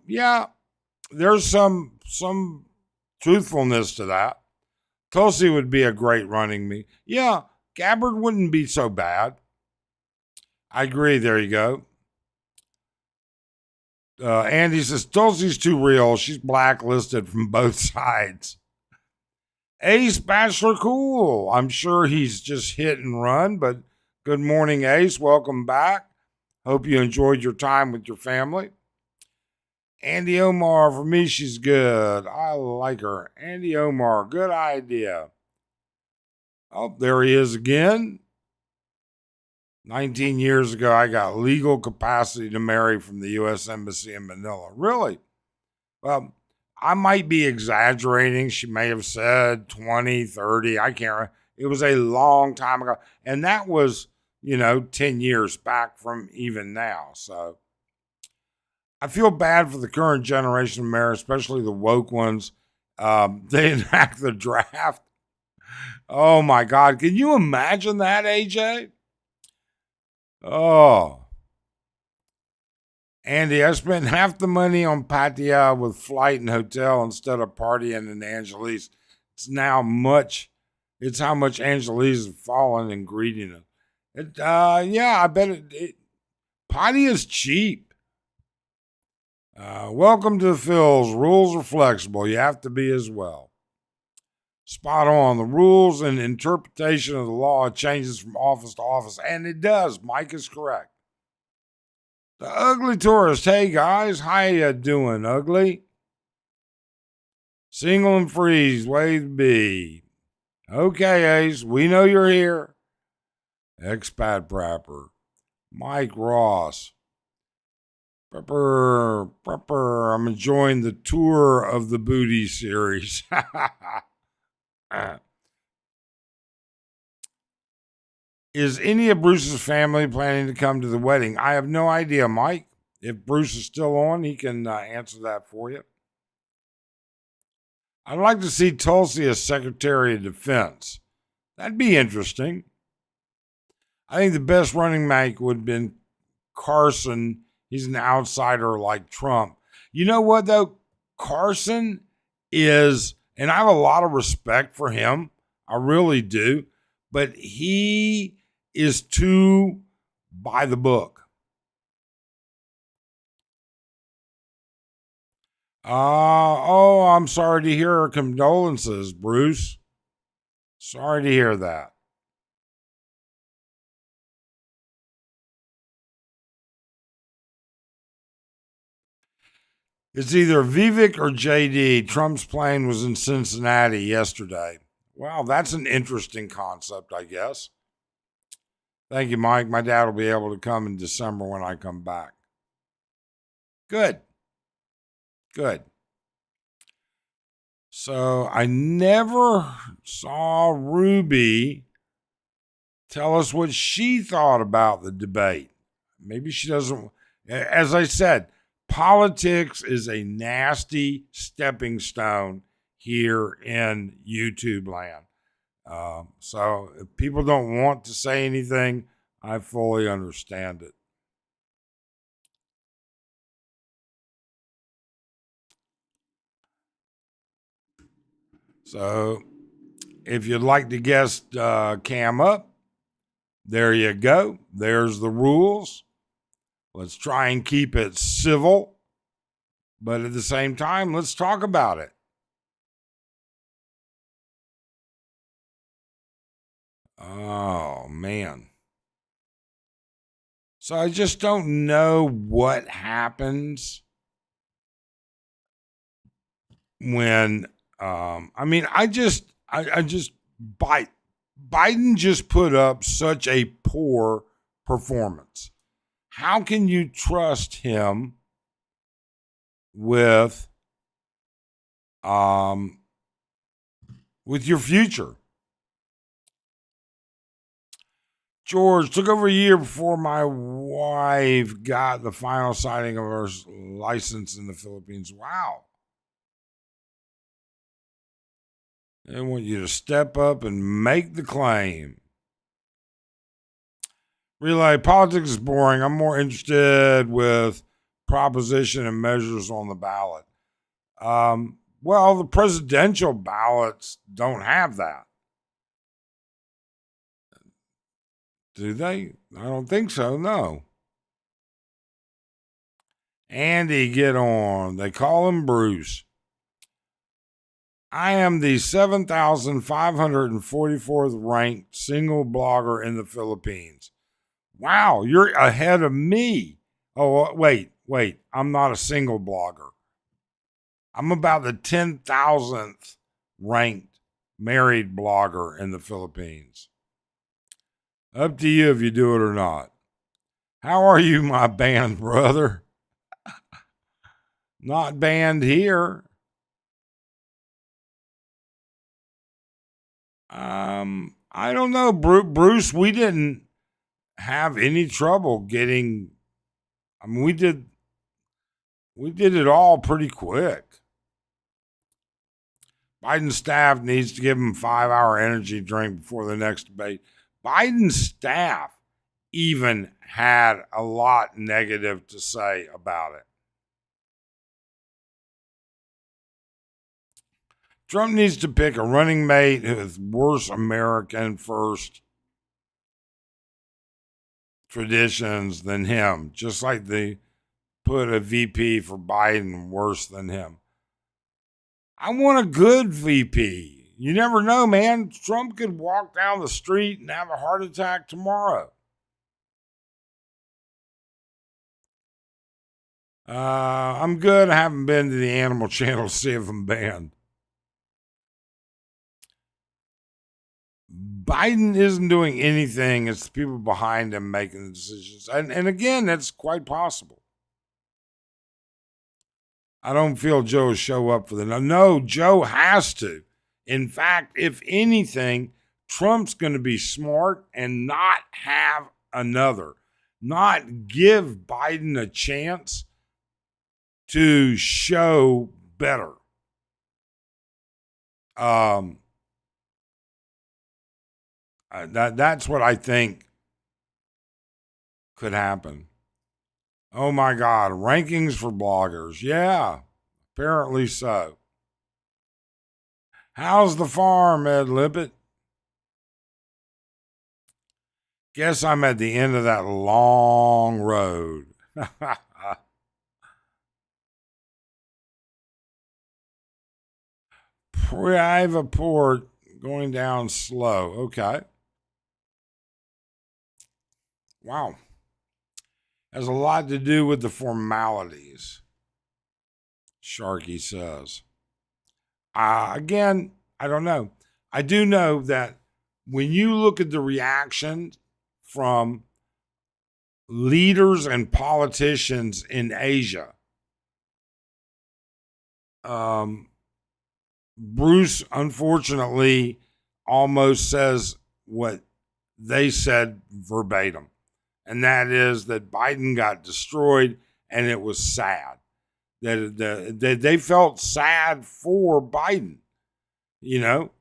Yeah, there's some truthfulness to that. Tulsi would be a great running mate. Yeah, Gabbard wouldn't be so bad. I agree. There you go. Andy says Tulsi's too real. She's blacklisted from both sides. Ace Bachelor, cool. I'm sure he's just hit and run, but good morning, Ace. Welcome back. Hope you enjoyed your time with your family. Andy Omar, for me, she's good. I like her. Andy Omar, good idea. Oh, there he is again. 19 years ago, I got legal capacity to marry from the U.S. Embassy in Manila. Really? Well, I might be exaggerating. She may have said 20, 30. I can't remember. It was a long time ago. And that was, 10 years back from even now. So I feel bad for the current generation of marriage, especially the woke ones. They enact the draft. Oh my God. Can you imagine that, AJ? Oh. Andy, I spent half the money on Pattaya with flight and hotel instead of partying in Angeles. It's how much Angeles has fallen in greediness. I bet Pattaya is cheap. Welcome to the Phils. Rules are flexible. You have to be as well. Spot on. The rules and interpretation of the law changes from office to office, and it does. Mike is correct. The Ugly Tourist. Hey guys, how ya doing, Ugly? Single and freeze, way to be. Okay, Ace, we know you're here. Expat Prapper. Mike Ross. Prepper. I'm enjoying the tour of the booty series. Is any of Bruce's family planning to come to the wedding? I have no idea, Mike. If Bruce is still on, he can answer that for you. I'd like to see Tulsi as Secretary of Defense. That'd be interesting. I think the best running mate would have been Carson. He's an outsider like Trump. You know what, though? Carson is, and I have a lot of respect for him. I really do. But he is too by the book. I'm sorry to hear her condolences, Bruce. Sorry to hear that. It's either Vivek or JD. Trump's plane was in Cincinnati yesterday. Wow, that's an interesting concept, I guess. Thank you, Mike. My dad will be able to come in December when I come back. Good. So I never saw Ruby tell us what she thought about the debate. Maybe she doesn't. As I said, politics is a nasty stepping stone here in YouTube land. So if people don't want to say anything, I fully understand it. So if you'd like to guest Cam up, there you go. There's the rules. Let's try and keep it civil, but at the same time, let's talk about it. Oh, man. So I just don't know what happens when, I just Biden just put up such a poor performance. How can you trust him with your future? George, took over a year before my wife got the final signing of her license in the Philippines. Wow. They want you to step up and make the claim. Relay, politics is boring. I'm more interested with proposition and measures on the ballot. Well, the presidential ballots don't have that. Do they? I don't think so, no. Andy, get on. They call him Bruce. I am the 7,544th ranked single blogger in the Philippines. Wow, you're ahead of me. Oh, wait. I'm not a single blogger. I'm about the 10,000th ranked married blogger in the Philippines. Up to you if you do it or not. How are you, my band brother? Not banned here. I don't know, Bruce. We didn't have any trouble getting. We did it all pretty quick. Biden's staff needs to give him 5-hour energy drink before the next debate. Biden's staff even had a lot negative to say about it. Trump needs to pick a running mate with worse American first traditions than him, just like they put a VP for Biden worse than him. I want a good VP. You never know, man. Trump could walk down the street and have a heart attack tomorrow. I'm good. I haven't been to the Animal Channel to see if I'm banned. Biden isn't doing anything. It's the people behind him making the decisions. And again, that's quite possible. I don't feel Joe will show up for the no. Joe has to. In fact, if anything, Trump's going to be smart and not have another, not give Biden a chance to show better. That's what I think could happen. Oh my God, rankings for bloggers. Yeah, apparently so. How's the farm, Ed Lippett? Guess I'm at the end of that long road. Private port going down slow. Okay. Wow. Has a lot to do with the formalities, Sharky says. Again, I don't know. I do know that when you look at the reaction from leaders and politicians in Asia, Bruce, unfortunately, almost says what they said verbatim. And that is that Biden got destroyed and it was sad. That they felt sad for Biden. You know,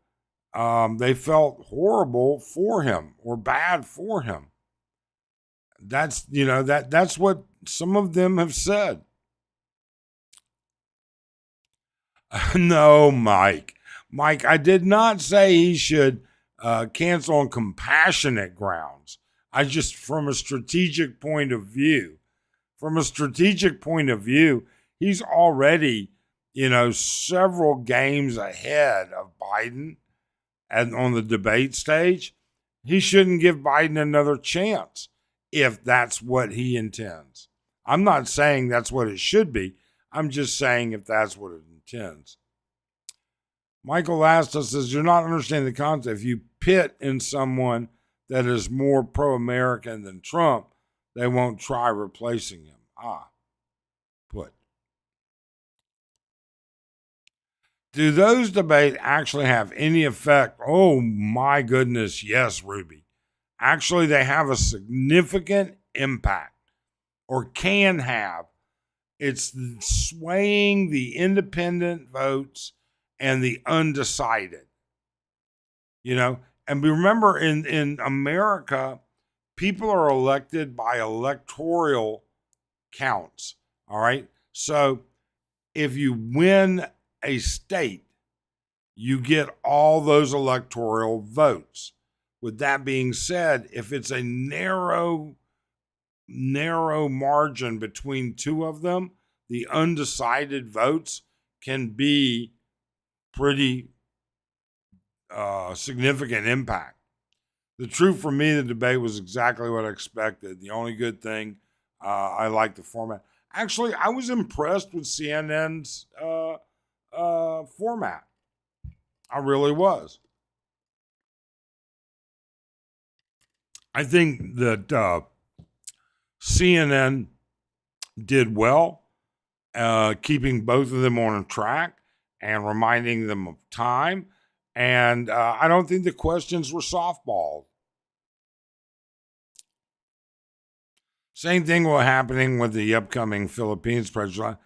they felt horrible for him or bad for him. That's what some of them have said. No, Mike. Mike, I did not say he should cancel on compassionate grounds. I just, from a strategic point of view, he's already, several games ahead of Biden and on the debate stage. He shouldn't give Biden another chance if that's what he intends. I'm not saying that's what it should be. I'm just saying if that's what it intends. Michael asked us, says, you're not understanding the concept. If you pit in someone that is more pro American than Trump, they won't try replacing him. Put. Do those debates actually have any effect? Oh my goodness, yes, Ruby. Actually, they have a significant impact, or can have. It's swaying the independent votes and the undecided. And remember, in America, people are elected by electoral counts. All right. So if you win a state, you get all those electoral votes. With that being said, if it's a narrow margin between two of them, the undecided votes can be pretty significant impact. The truth for me, the debate was exactly what I expected. The only good thing, I like the format. Actually, I was impressed with CNN's format. I really was. I think that CNN did well, keeping both of them on track and reminding them of time. And I don't think the questions were softballed. Same thing was happening with the upcoming Philippines president.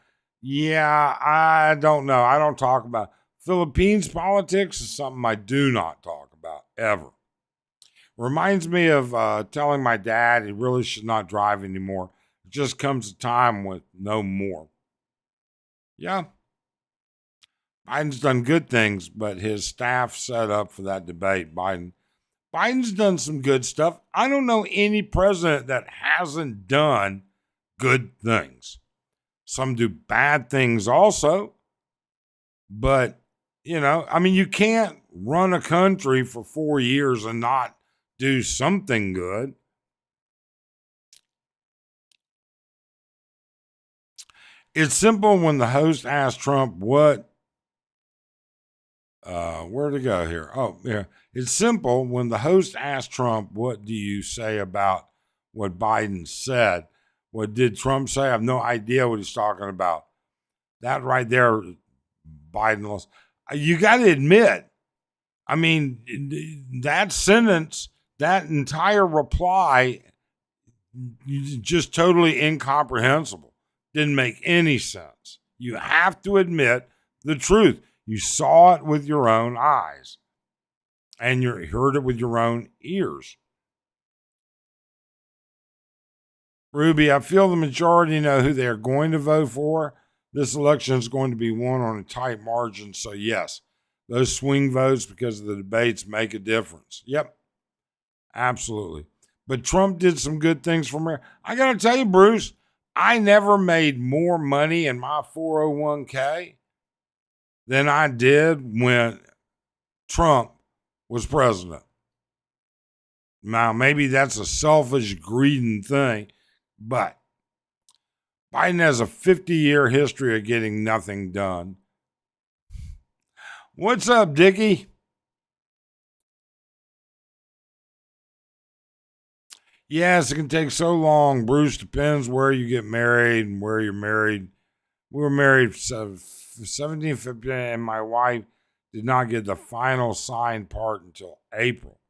Yeah, I don't know. I don't talk about Philippines politics. Is something I do not talk about ever. Reminds me of telling my dad he really should not drive anymore. It just comes a time with no more. Yeah, Biden's done good things, but his staff set up for that debate. Biden's done some good stuff. I don't know any president that hasn't done good things. Some do bad things also, but you can't run a country for 4 years and not do something good. It's simple when the host asked Trump where'd it go here? Oh, yeah. It's simple when the host asked Trump, what do you say about what Biden said? What did Trump say? I have no idea what he's talking about. That right there, Biden lost. You got to admit, that sentence, that entire reply, just totally incomprehensible. Didn't make any sense. You have to admit the truth. You saw it with your own eyes, and you heard it with your own ears. Ruby, I feel the majority know who they are going to vote for. This election is going to be won on a tight margin. So, yes, those swing votes because of the debates make a difference. Yep, absolutely. But Trump did some good things for America. I got to tell you, Bruce, I never made more money in my 401k than I did when Trump was president. Now, maybe that's a selfish, greedy thing, but Biden has a 50-year history of getting nothing done. What's up, Dickie? Yes, it can take so long. Bruce, depends where you get married and where you're married. We were married for 17, 15, and my wife did not get the final signed part until April.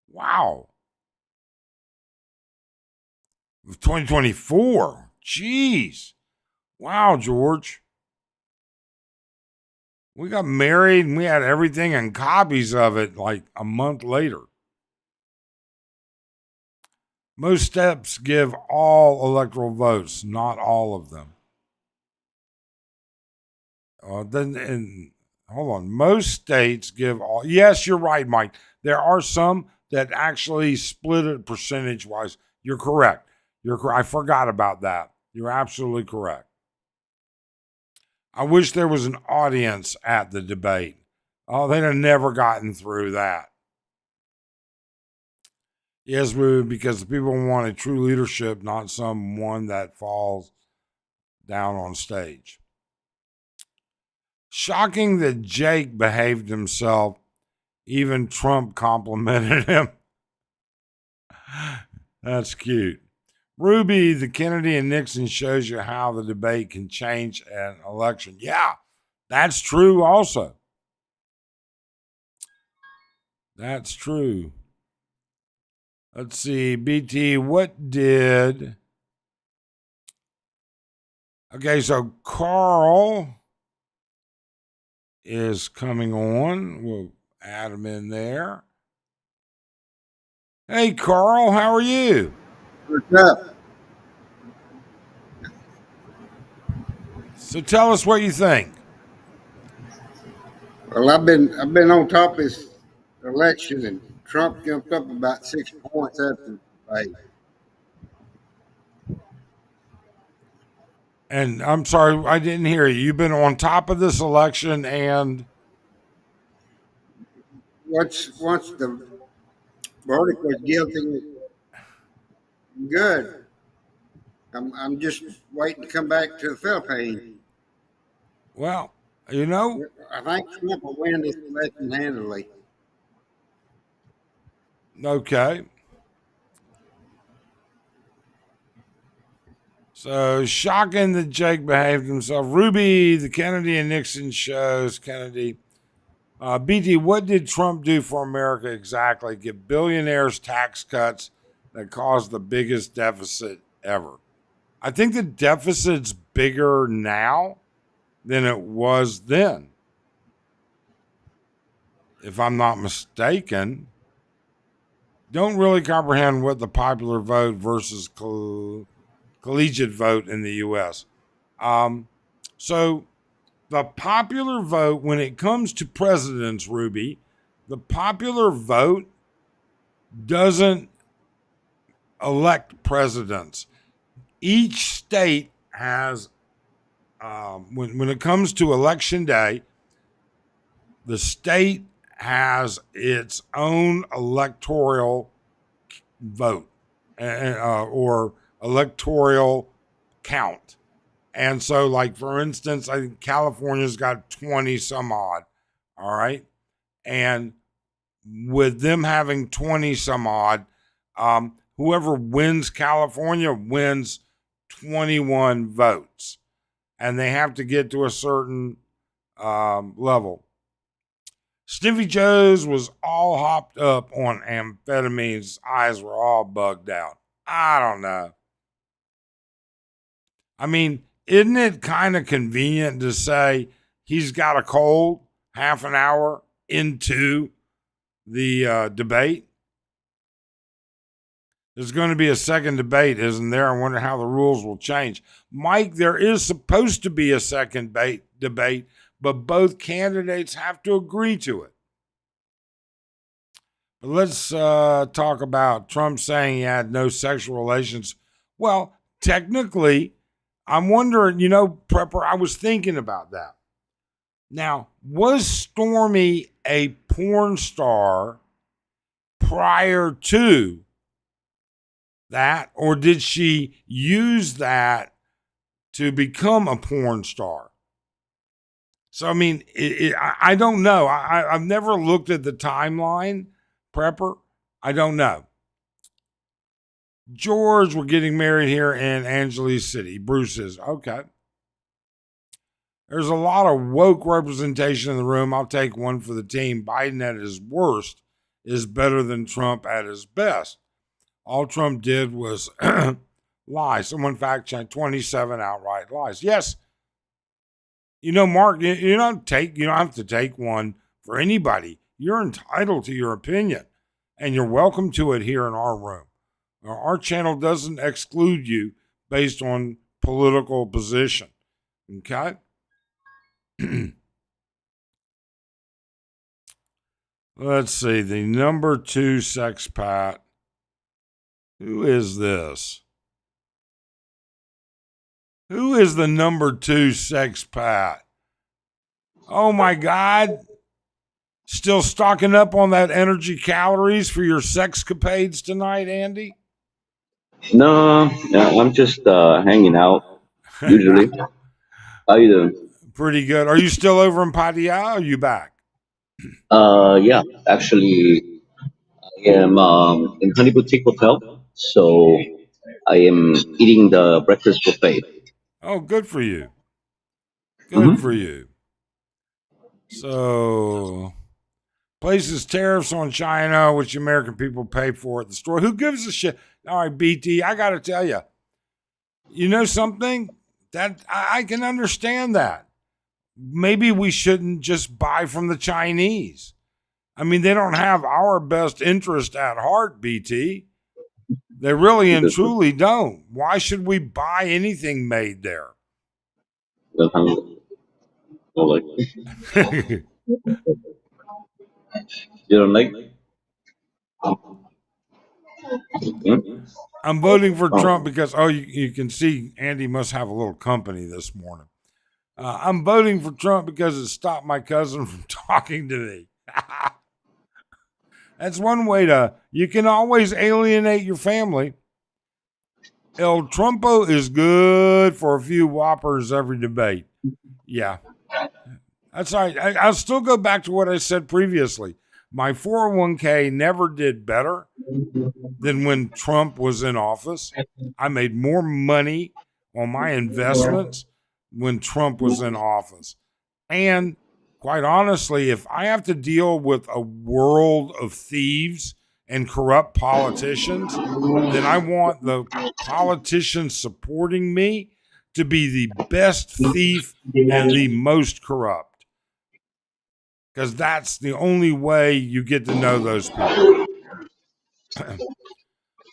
Wow. Of 2024. Jeez. Wow, George. We got married and we had everything and copies of it like a month later. Most states give all electoral votes, not all of them. Hold on. Most states give all. Yes, you're right, Mike. There are some that actually split it percentage wise. You're correct. I forgot about that. You're absolutely correct. I wish there was an audience at the debate. Oh, they'd have never gotten through that. Yes, because the people wanted true leadership, not someone that falls down on stage. Shocking that Jake behaved himself. Even Trump complimented him. That's cute. Ruby, the Kennedy and Nixon shows you how the debate can change an election. Yeah, that's true also. That's true. Let's see, BT, what did. Okay, so Carl is coming on. We'll add him in there. Hey, Carl, how are you? What's up? So tell us what you think. Well, I've been on top of this election, and Trump jumped up about 6 points after the debate. And I'm sorry, I didn't hear you. You've been on top of this election, and Once the verdict was guilty, good. I'm just waiting to come back to the Philippines. well, you know, I think Trump will win this election handily. okay. So shocking that Jake behaved himself. Ruby, the Kennedy and Nixon shows Kennedy. BT, what did Trump do for America exactly? Give billionaires tax cuts that caused the biggest deficit ever. I think the deficit's bigger now than it was then, if I'm not mistaken. Don't really comprehend what the popular vote versus collegiate vote in the U.S. So the popular vote, when it comes to presidents, Ruby, the popular vote doesn't elect presidents. Each state has, when it comes to election day, the state has its own electoral vote or electoral count. And so, like, for instance, I think California's got 20 some odd. All right. And with them having 20 some odd, whoever wins California wins 21 votes. And they have to get to a certain level. Sniffy Joe's was all hopped up on amphetamines. Eyes were all bugged out. I don't know. I mean, isn't it kind of convenient to say he's got a cold half an hour into the debate? There's going to be a second debate, isn't there? I wonder how the rules will change. Mike, there is supposed to be a second debate, but both candidates have to agree to it. But let's talk about Trump saying he had no sexual relations. Well, technically, I'm wondering, Prepper, I was thinking about that. Now, was Stormy a porn star prior to that, or did she use that to become a porn star? So, I mean, I don't know. I've never looked at the timeline, Prepper. I don't know. George, we're getting married here in Angeles City. Bruce is, okay. There's a lot of woke representation in the room. I'll take one for the team. Biden at his worst is better than Trump at his best. All Trump did was lie. Someone fact checked 27 outright lies. Yes, Mark, you don't have to take one for anybody. You're entitled to your opinion, and you're welcome to it here in our room. Our channel doesn't exclude you based on political position. Okay? Let's see. The number 2 sexpat. Who is this? Who is the number 2 sexpat? Oh my God. Still stocking up on that energy calories for your sexcapades tonight, Andy? No, no, I'm just hanging out usually. How you doing? Pretty good. Are you still over in Pattaya? Or are you back? Yeah, actually, I am in Honey Boutique Hotel, so I am eating the breakfast buffet. Oh, good for you. Good for Hmm. you. So, places tariffs on China, which American people pay for at the store. Who gives a shit? All right, BT, I got to tell you, you know something? That I can understand that. Maybe we shouldn't just buy from the Chinese. I mean, they don't have our best interest at heart, BT. They really and Because truly don't. Why should we buy anything made there? well, like you don't like. Hmm? I'm voting for Trump Oh, because, you can see Andy must have a little company this morning. I'm voting for Trump because it stopped my cousin from talking to me. That's one way you can always alienate your family. El Trumpo is good for a few whoppers every debate. Yeah, that's right. I'll still go back to what I said previously. My 401k never did better than when Trump was in office. I made more money on my investments when Trump was in office. And quite honestly, if I have to deal with a world of thieves and corrupt politicians, then I want the politicians supporting me to be the best thief and the most corrupt, because that's the only way you get to know those people.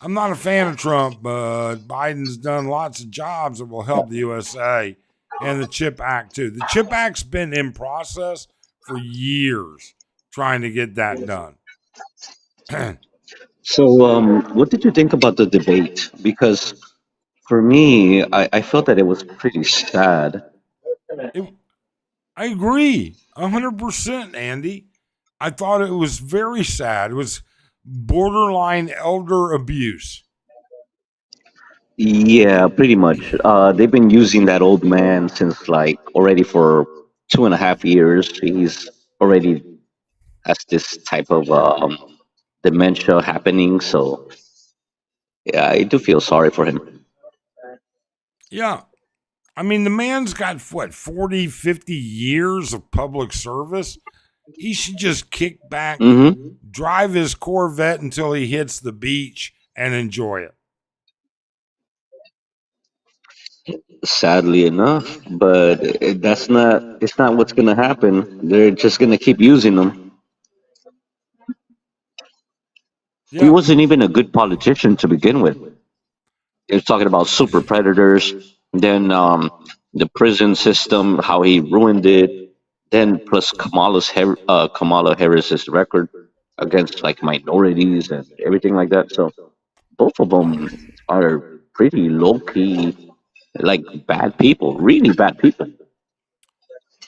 I'm not a fan of Trump, but Biden's done lots of jobs that will help the USA, and the CHIP Act too. The CHIP Act's been in process for years trying to get that done. so what did you think about the debate? Because for me, I felt that it was pretty sad. it, I agree 100%, Andy. I thought it was very sad. It was borderline elder abuse. Yeah, pretty much. They've been using that old man since like already for 2.5 years. He's already has this type of dementia happening. So yeah, I do feel sorry for him. Yeah. I mean, the man's got what, 40, 50 years of public service. He should just kick back, Hmm. drive his Corvette until he hits the beach, and enjoy it. Sadly enough, but that's not. It's not what's gonna happen. They're just gonna keep using him. He Yeah, wasn't even a good politician to begin with. He was talking about super predators, then the prison system, how he ruined it, then plus Kamala Harris's record against like minorities and everything like that. So both of them are pretty low key, like bad people, really bad people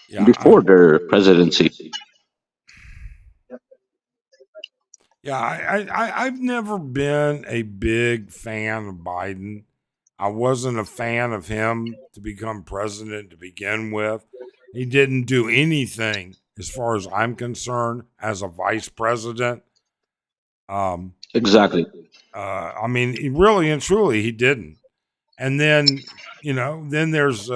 yeah, before their presidency. I've never been a big fan of Biden. I wasn't a fan of him to become president to begin with. He didn't do anything, as far as I'm concerned, as a vice president. Um, Exactly. I mean, really and truly, he didn't. And then, then there's,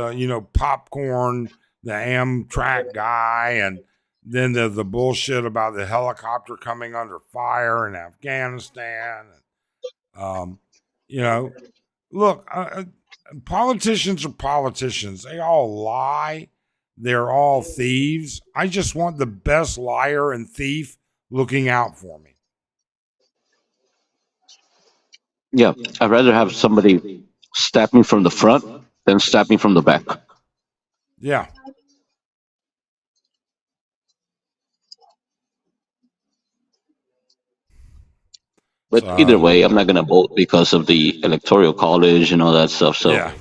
popcorn, the Amtrak guy, and then the bullshit about the helicopter coming under fire in Afghanistan. Um, you know, look, politicians are politicians. They all lie. they're all thieves. I just want the best liar and thief looking out for me. Yeah, I'd rather have somebody stab me from the front than stab me from the back. Yeah. But either So, way, I'm not gonna vote because of the electoral college and all that stuff. So, yeah.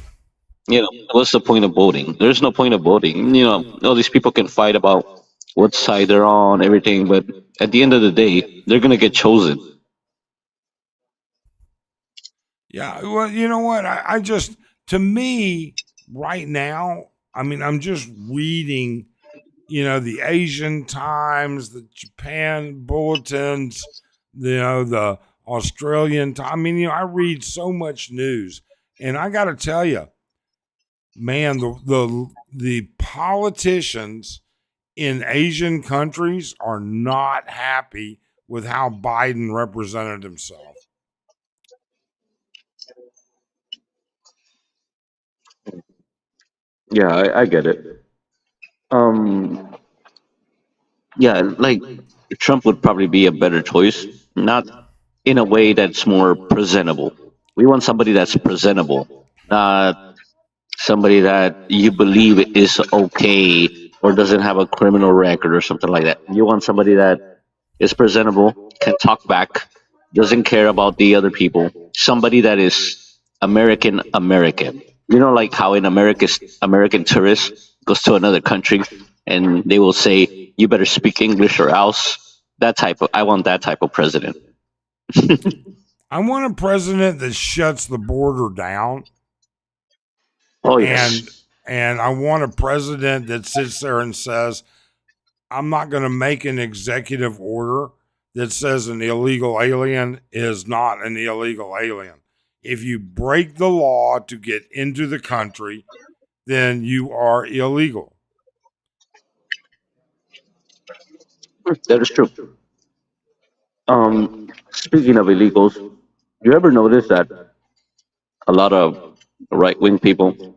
what's the point of voting? There's no point of voting. All these people can fight about what side they're on, everything, but at the end of the day, they're gonna get chosen. Yeah. Well, you know what? I just, to me, right now, I mean, I'm just reading, the Asian Times, the Japan bulletins, the Australian Times. I mean, I read so much news, and I got to tell you, man, the politicians in Asian countries are not happy with how Biden represented himself. Yeah, I get it. Um, yeah, like Trump would probably be a better choice, not in a way that's more presentable. We want somebody that's presentable, not somebody that you believe is okay or doesn't have a criminal record or something like that. You want somebody that is presentable, can talk back, doesn't care about the other people. Somebody that is American American. Like how in American tourists goes to another country and they will say, "You better speak English or else." I want that type of president. I want a president that shuts the border down, Oh yes. and I want a president that sits there and says, I'm not going to make an executive order that says an illegal alien is not an illegal alien. If you break the law to get into the country, then you are illegal. That is true. Speaking of illegals, you ever notice that a lot of right wing people,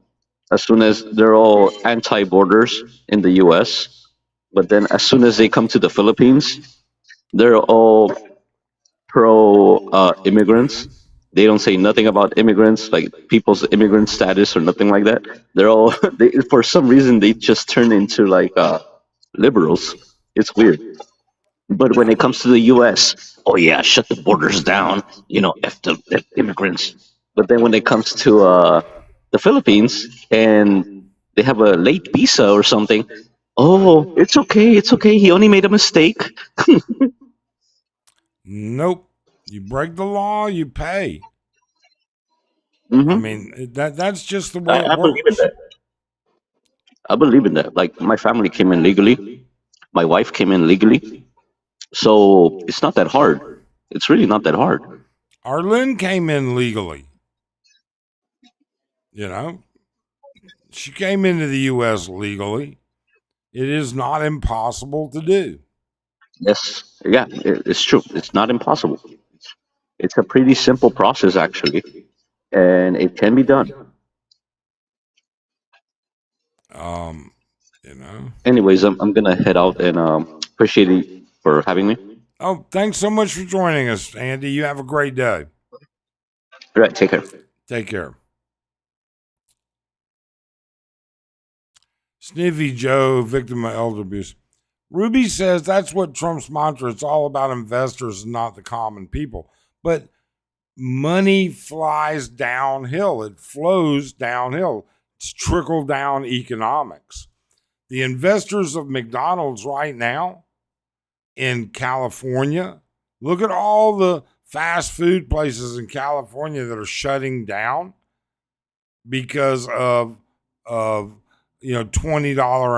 as soon as they're all anti borders in the US, but then as soon as they come to the Philippines, they're all pro immigrants. They don't say nothing about immigrants, like people's immigrant status or nothing like that. They're all, for some reason, they just turn into like liberals. It's weird. But when Yeah. it comes to the U.S., oh yeah, shut the borders down. F immigrants. But then when it comes to the Philippines and they have a late visa or something, oh, it's okay. He only made a mistake. Nope. You break the law, you pay. I Hmm. mean, that's just the way it I believe in works. that. I believe in that. Like my family came in legally, my wife came in legally, so it's not that hard. It's really not that hard. Arlen came in legally, you know. She came into the US legally. It is not impossible to do. Yes, yeah, it's true. It's not impossible. It's a pretty simple process actually, and it can be done. Um, you know. Anyways, I'm gonna head out and appreciate you for having me. Oh, thanks so much for joining us, Andy. You have a great day. All right, take care. Take care. Sniffy Joe, victim of elder abuse. Ruby says that's what Trump's mantra. It's all about investors and not the common people. But money flies downhill. It flows downhill. It's trickle down economics. The investors of McDonald's right now in California, look at all the fast food places in California that are shutting down because of $20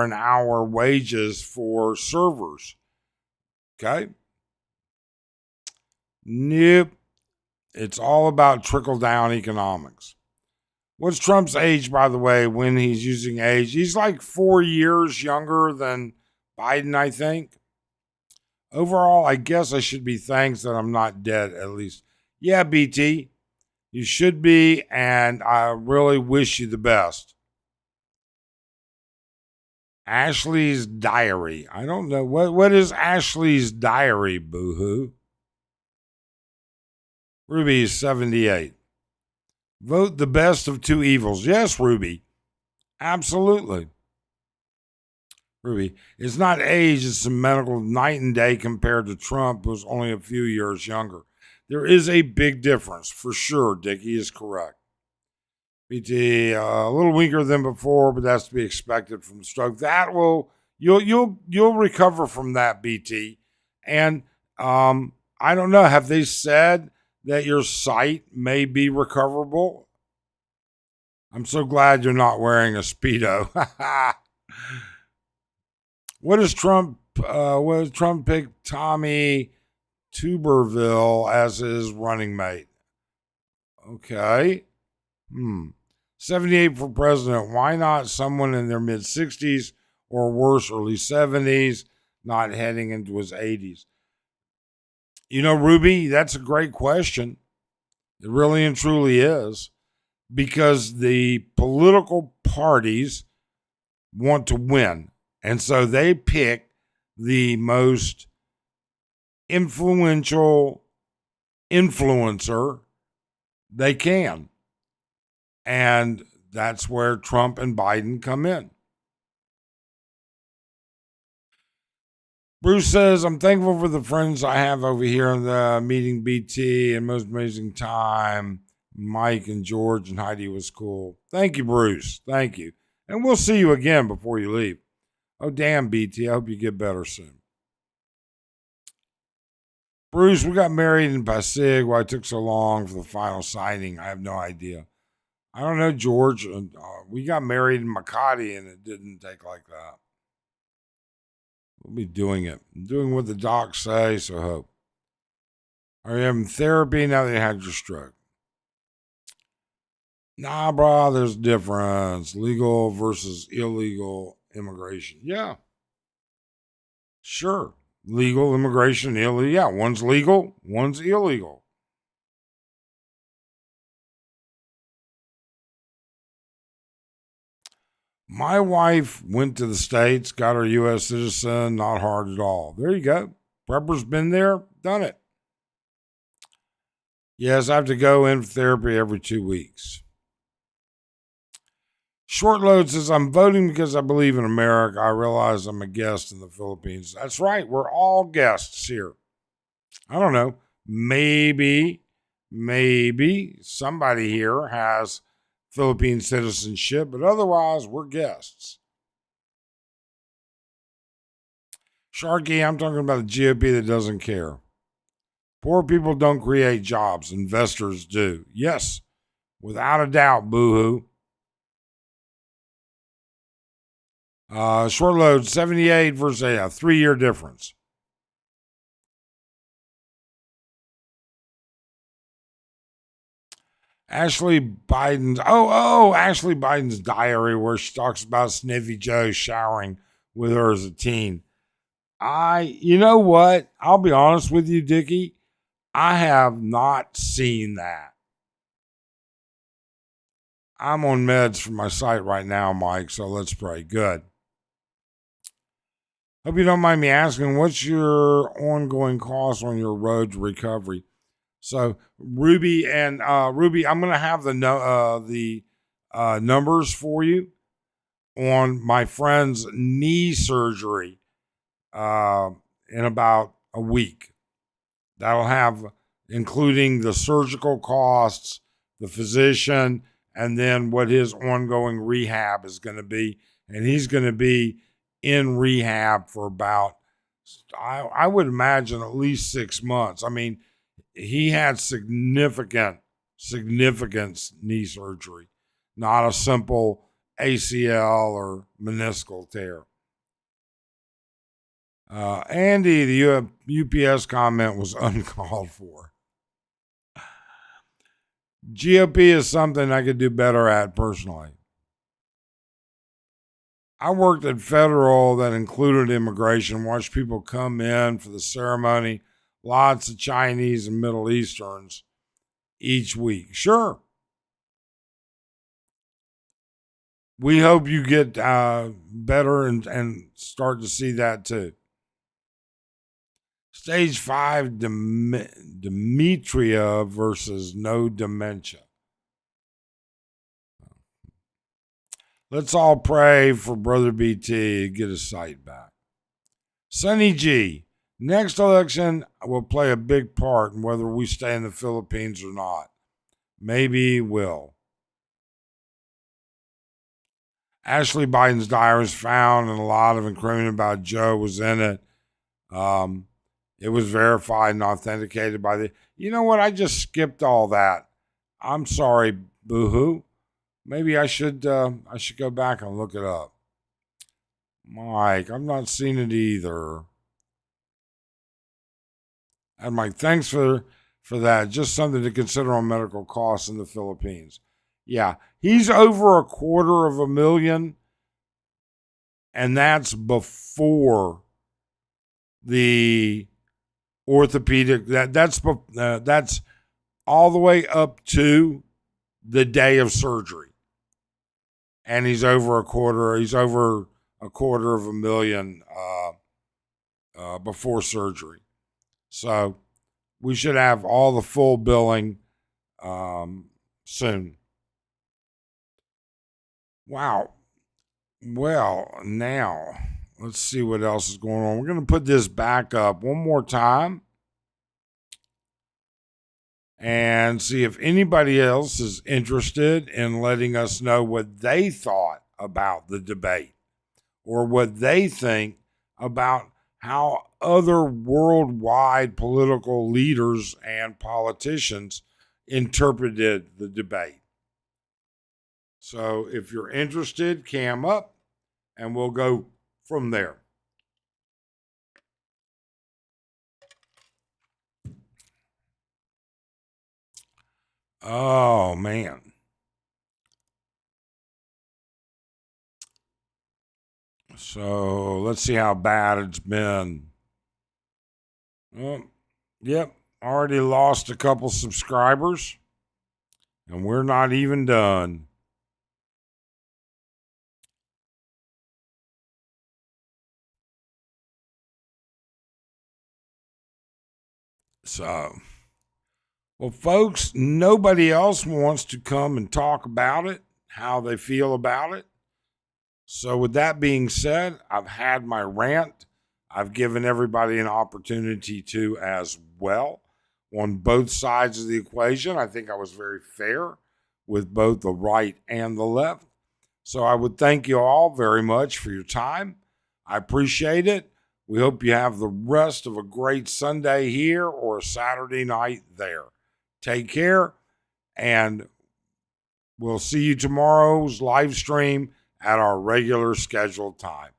an hour wages for servers. Okay. Nope. It's all about trickle down economics. What's Trump's age, by the way, when he's using age? He's like 4 years younger than Biden, I think. Overall, I guess I should be thanked that I'm not dead, at least. Yeah, BT, you should be, and I really wish you the best. Ashley's diary. I don't know. What is Ashley's diary, boo-hoo? Ruby is 78. Vote the best of two evils. Yes, Ruby. Absolutely. Ruby. It's not age, it's the medical night and day compared to Trump, who's only a few years younger. There is a big difference, for sure. Dickie is correct. BT, a little weaker than before, but that's to be expected from stroke. That will you'll recover from that, BT. And I don't know. Have they said that your sight may be recoverable? I'm so glad you're not wearing a Speedo. What does Trump? What does Trump pick Tommy Tuberville as his running mate? Okay. 78 for president. Why not someone in their mid 60s or worse, early 70s, not heading into his 80s? You know, Ruby, that's a great question. It really and truly is, because the political parties want to win. And so they pick the most influential influencer they can. And that's where Trump and Biden come in. Bruce says, I'm thankful for the friends I have over here in the meeting BT and most amazing time. Mike and George and Heidi was cool. Thank you, Bruce. Thank you. And we'll see you again before you leave. Oh, damn, BT. I hope you get better soon. Bruce, we got married in Pasig. Why it took so long for the final signing, I have no idea. I don't know, George. We got married in Makati and it didn't take like that. We'll be doing it. I'm doing what the docs say, so hope. Are you having therapy now that you had your stroke? Nah, bro, there's a difference. Legal versus illegal immigration. Yeah. Sure. Legal immigration, illegal. Yeah, one's legal, one's illegal. My wife went to the States, got her U.S. citizen, not hard at all. There you go. Prepper's been there, done it. Yes, I have to go in for therapy every 2 weeks. Shortload says, I'm voting because I believe in America. I realize I'm a guest in the Philippines. That's right. We're all guests here. I don't know. Maybe somebody here has Philippine citizenship, but otherwise, we're guests. Sharky, I'm talking about the GOP that doesn't care. Poor people don't create jobs. Investors do. Yes, without a doubt, boo-hoo. Short load, 78 versus a 3-year difference. Ashley Biden's Ashley Biden's diary, where she talks about Sniffy Joe showering with her as a teen. You know what? I'll be honest with you, Dickie. I have not seen that. I'm on meds for my sight right now, Mike, so let's pray. Good. Hope you don't mind me asking, what's your ongoing cost on your road to recovery? So Ruby, I'm going to have the numbers for you on my friend's knee surgery in about a week. That'll have including the surgical costs, the physician, and then what his ongoing rehab is going to be. And he's going to be in rehab for about, I would imagine, at least 6 months. I mean, he had significant knee surgery, not a simple ACL or meniscal tear. Andy, the UPS comment was uncalled for. GOP is something I could do better at personally. I worked at federal that included immigration, watched people come in for the ceremony, lots of Chinese and Middle Easterns each week. Sure. we hope you get better and start to see that too. Stage 5, Demetria versus no dementia. Let's all pray for Brother BT to get his sight back. Sonny G, next election will play a big part in whether we stay in the Philippines or not. Maybe will. Ashley Biden's diary was found, and a lot of incriminating about Joe was in it. It was verified and authenticated by the. You know what? I just skipped all that. I'm sorry, boohoo. Maybe I should go back and look it up. Mike, I've not seen it either. And Mike, thanks for that. Just something to consider on medical costs in the Philippines. Yeah, he's over $250,000, and that's before the orthopedic. That's all the way up to the day of surgery, and he's over $250,000 before surgery. So we should have all the full billing soon. Wow. Well, now let's see what else is going on. We're going to put this back up one more time and see if anybody else is interested in letting us know what they thought about the debate or what they think about how other worldwide political leaders and politicians interpreted the debate. So if you're interested, cam up and we'll go from there. Oh, man. So let's see how bad it's been. Yep, already lost a couple subscribers, and we're not even done. So, well, folks, nobody else wants to come and talk about it, how they feel about it. So, with that being said, I've had my rant. I've given everybody an opportunity to as well on both sides of the equation. I think I was very fair with both the right and the left. So, I would thank you all very much for your time. I appreciate it. We hope you have the rest of a great Sunday here or a Saturday night there. Take care, and we'll see you tomorrow's live stream at our regular scheduled time.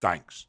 Thanks.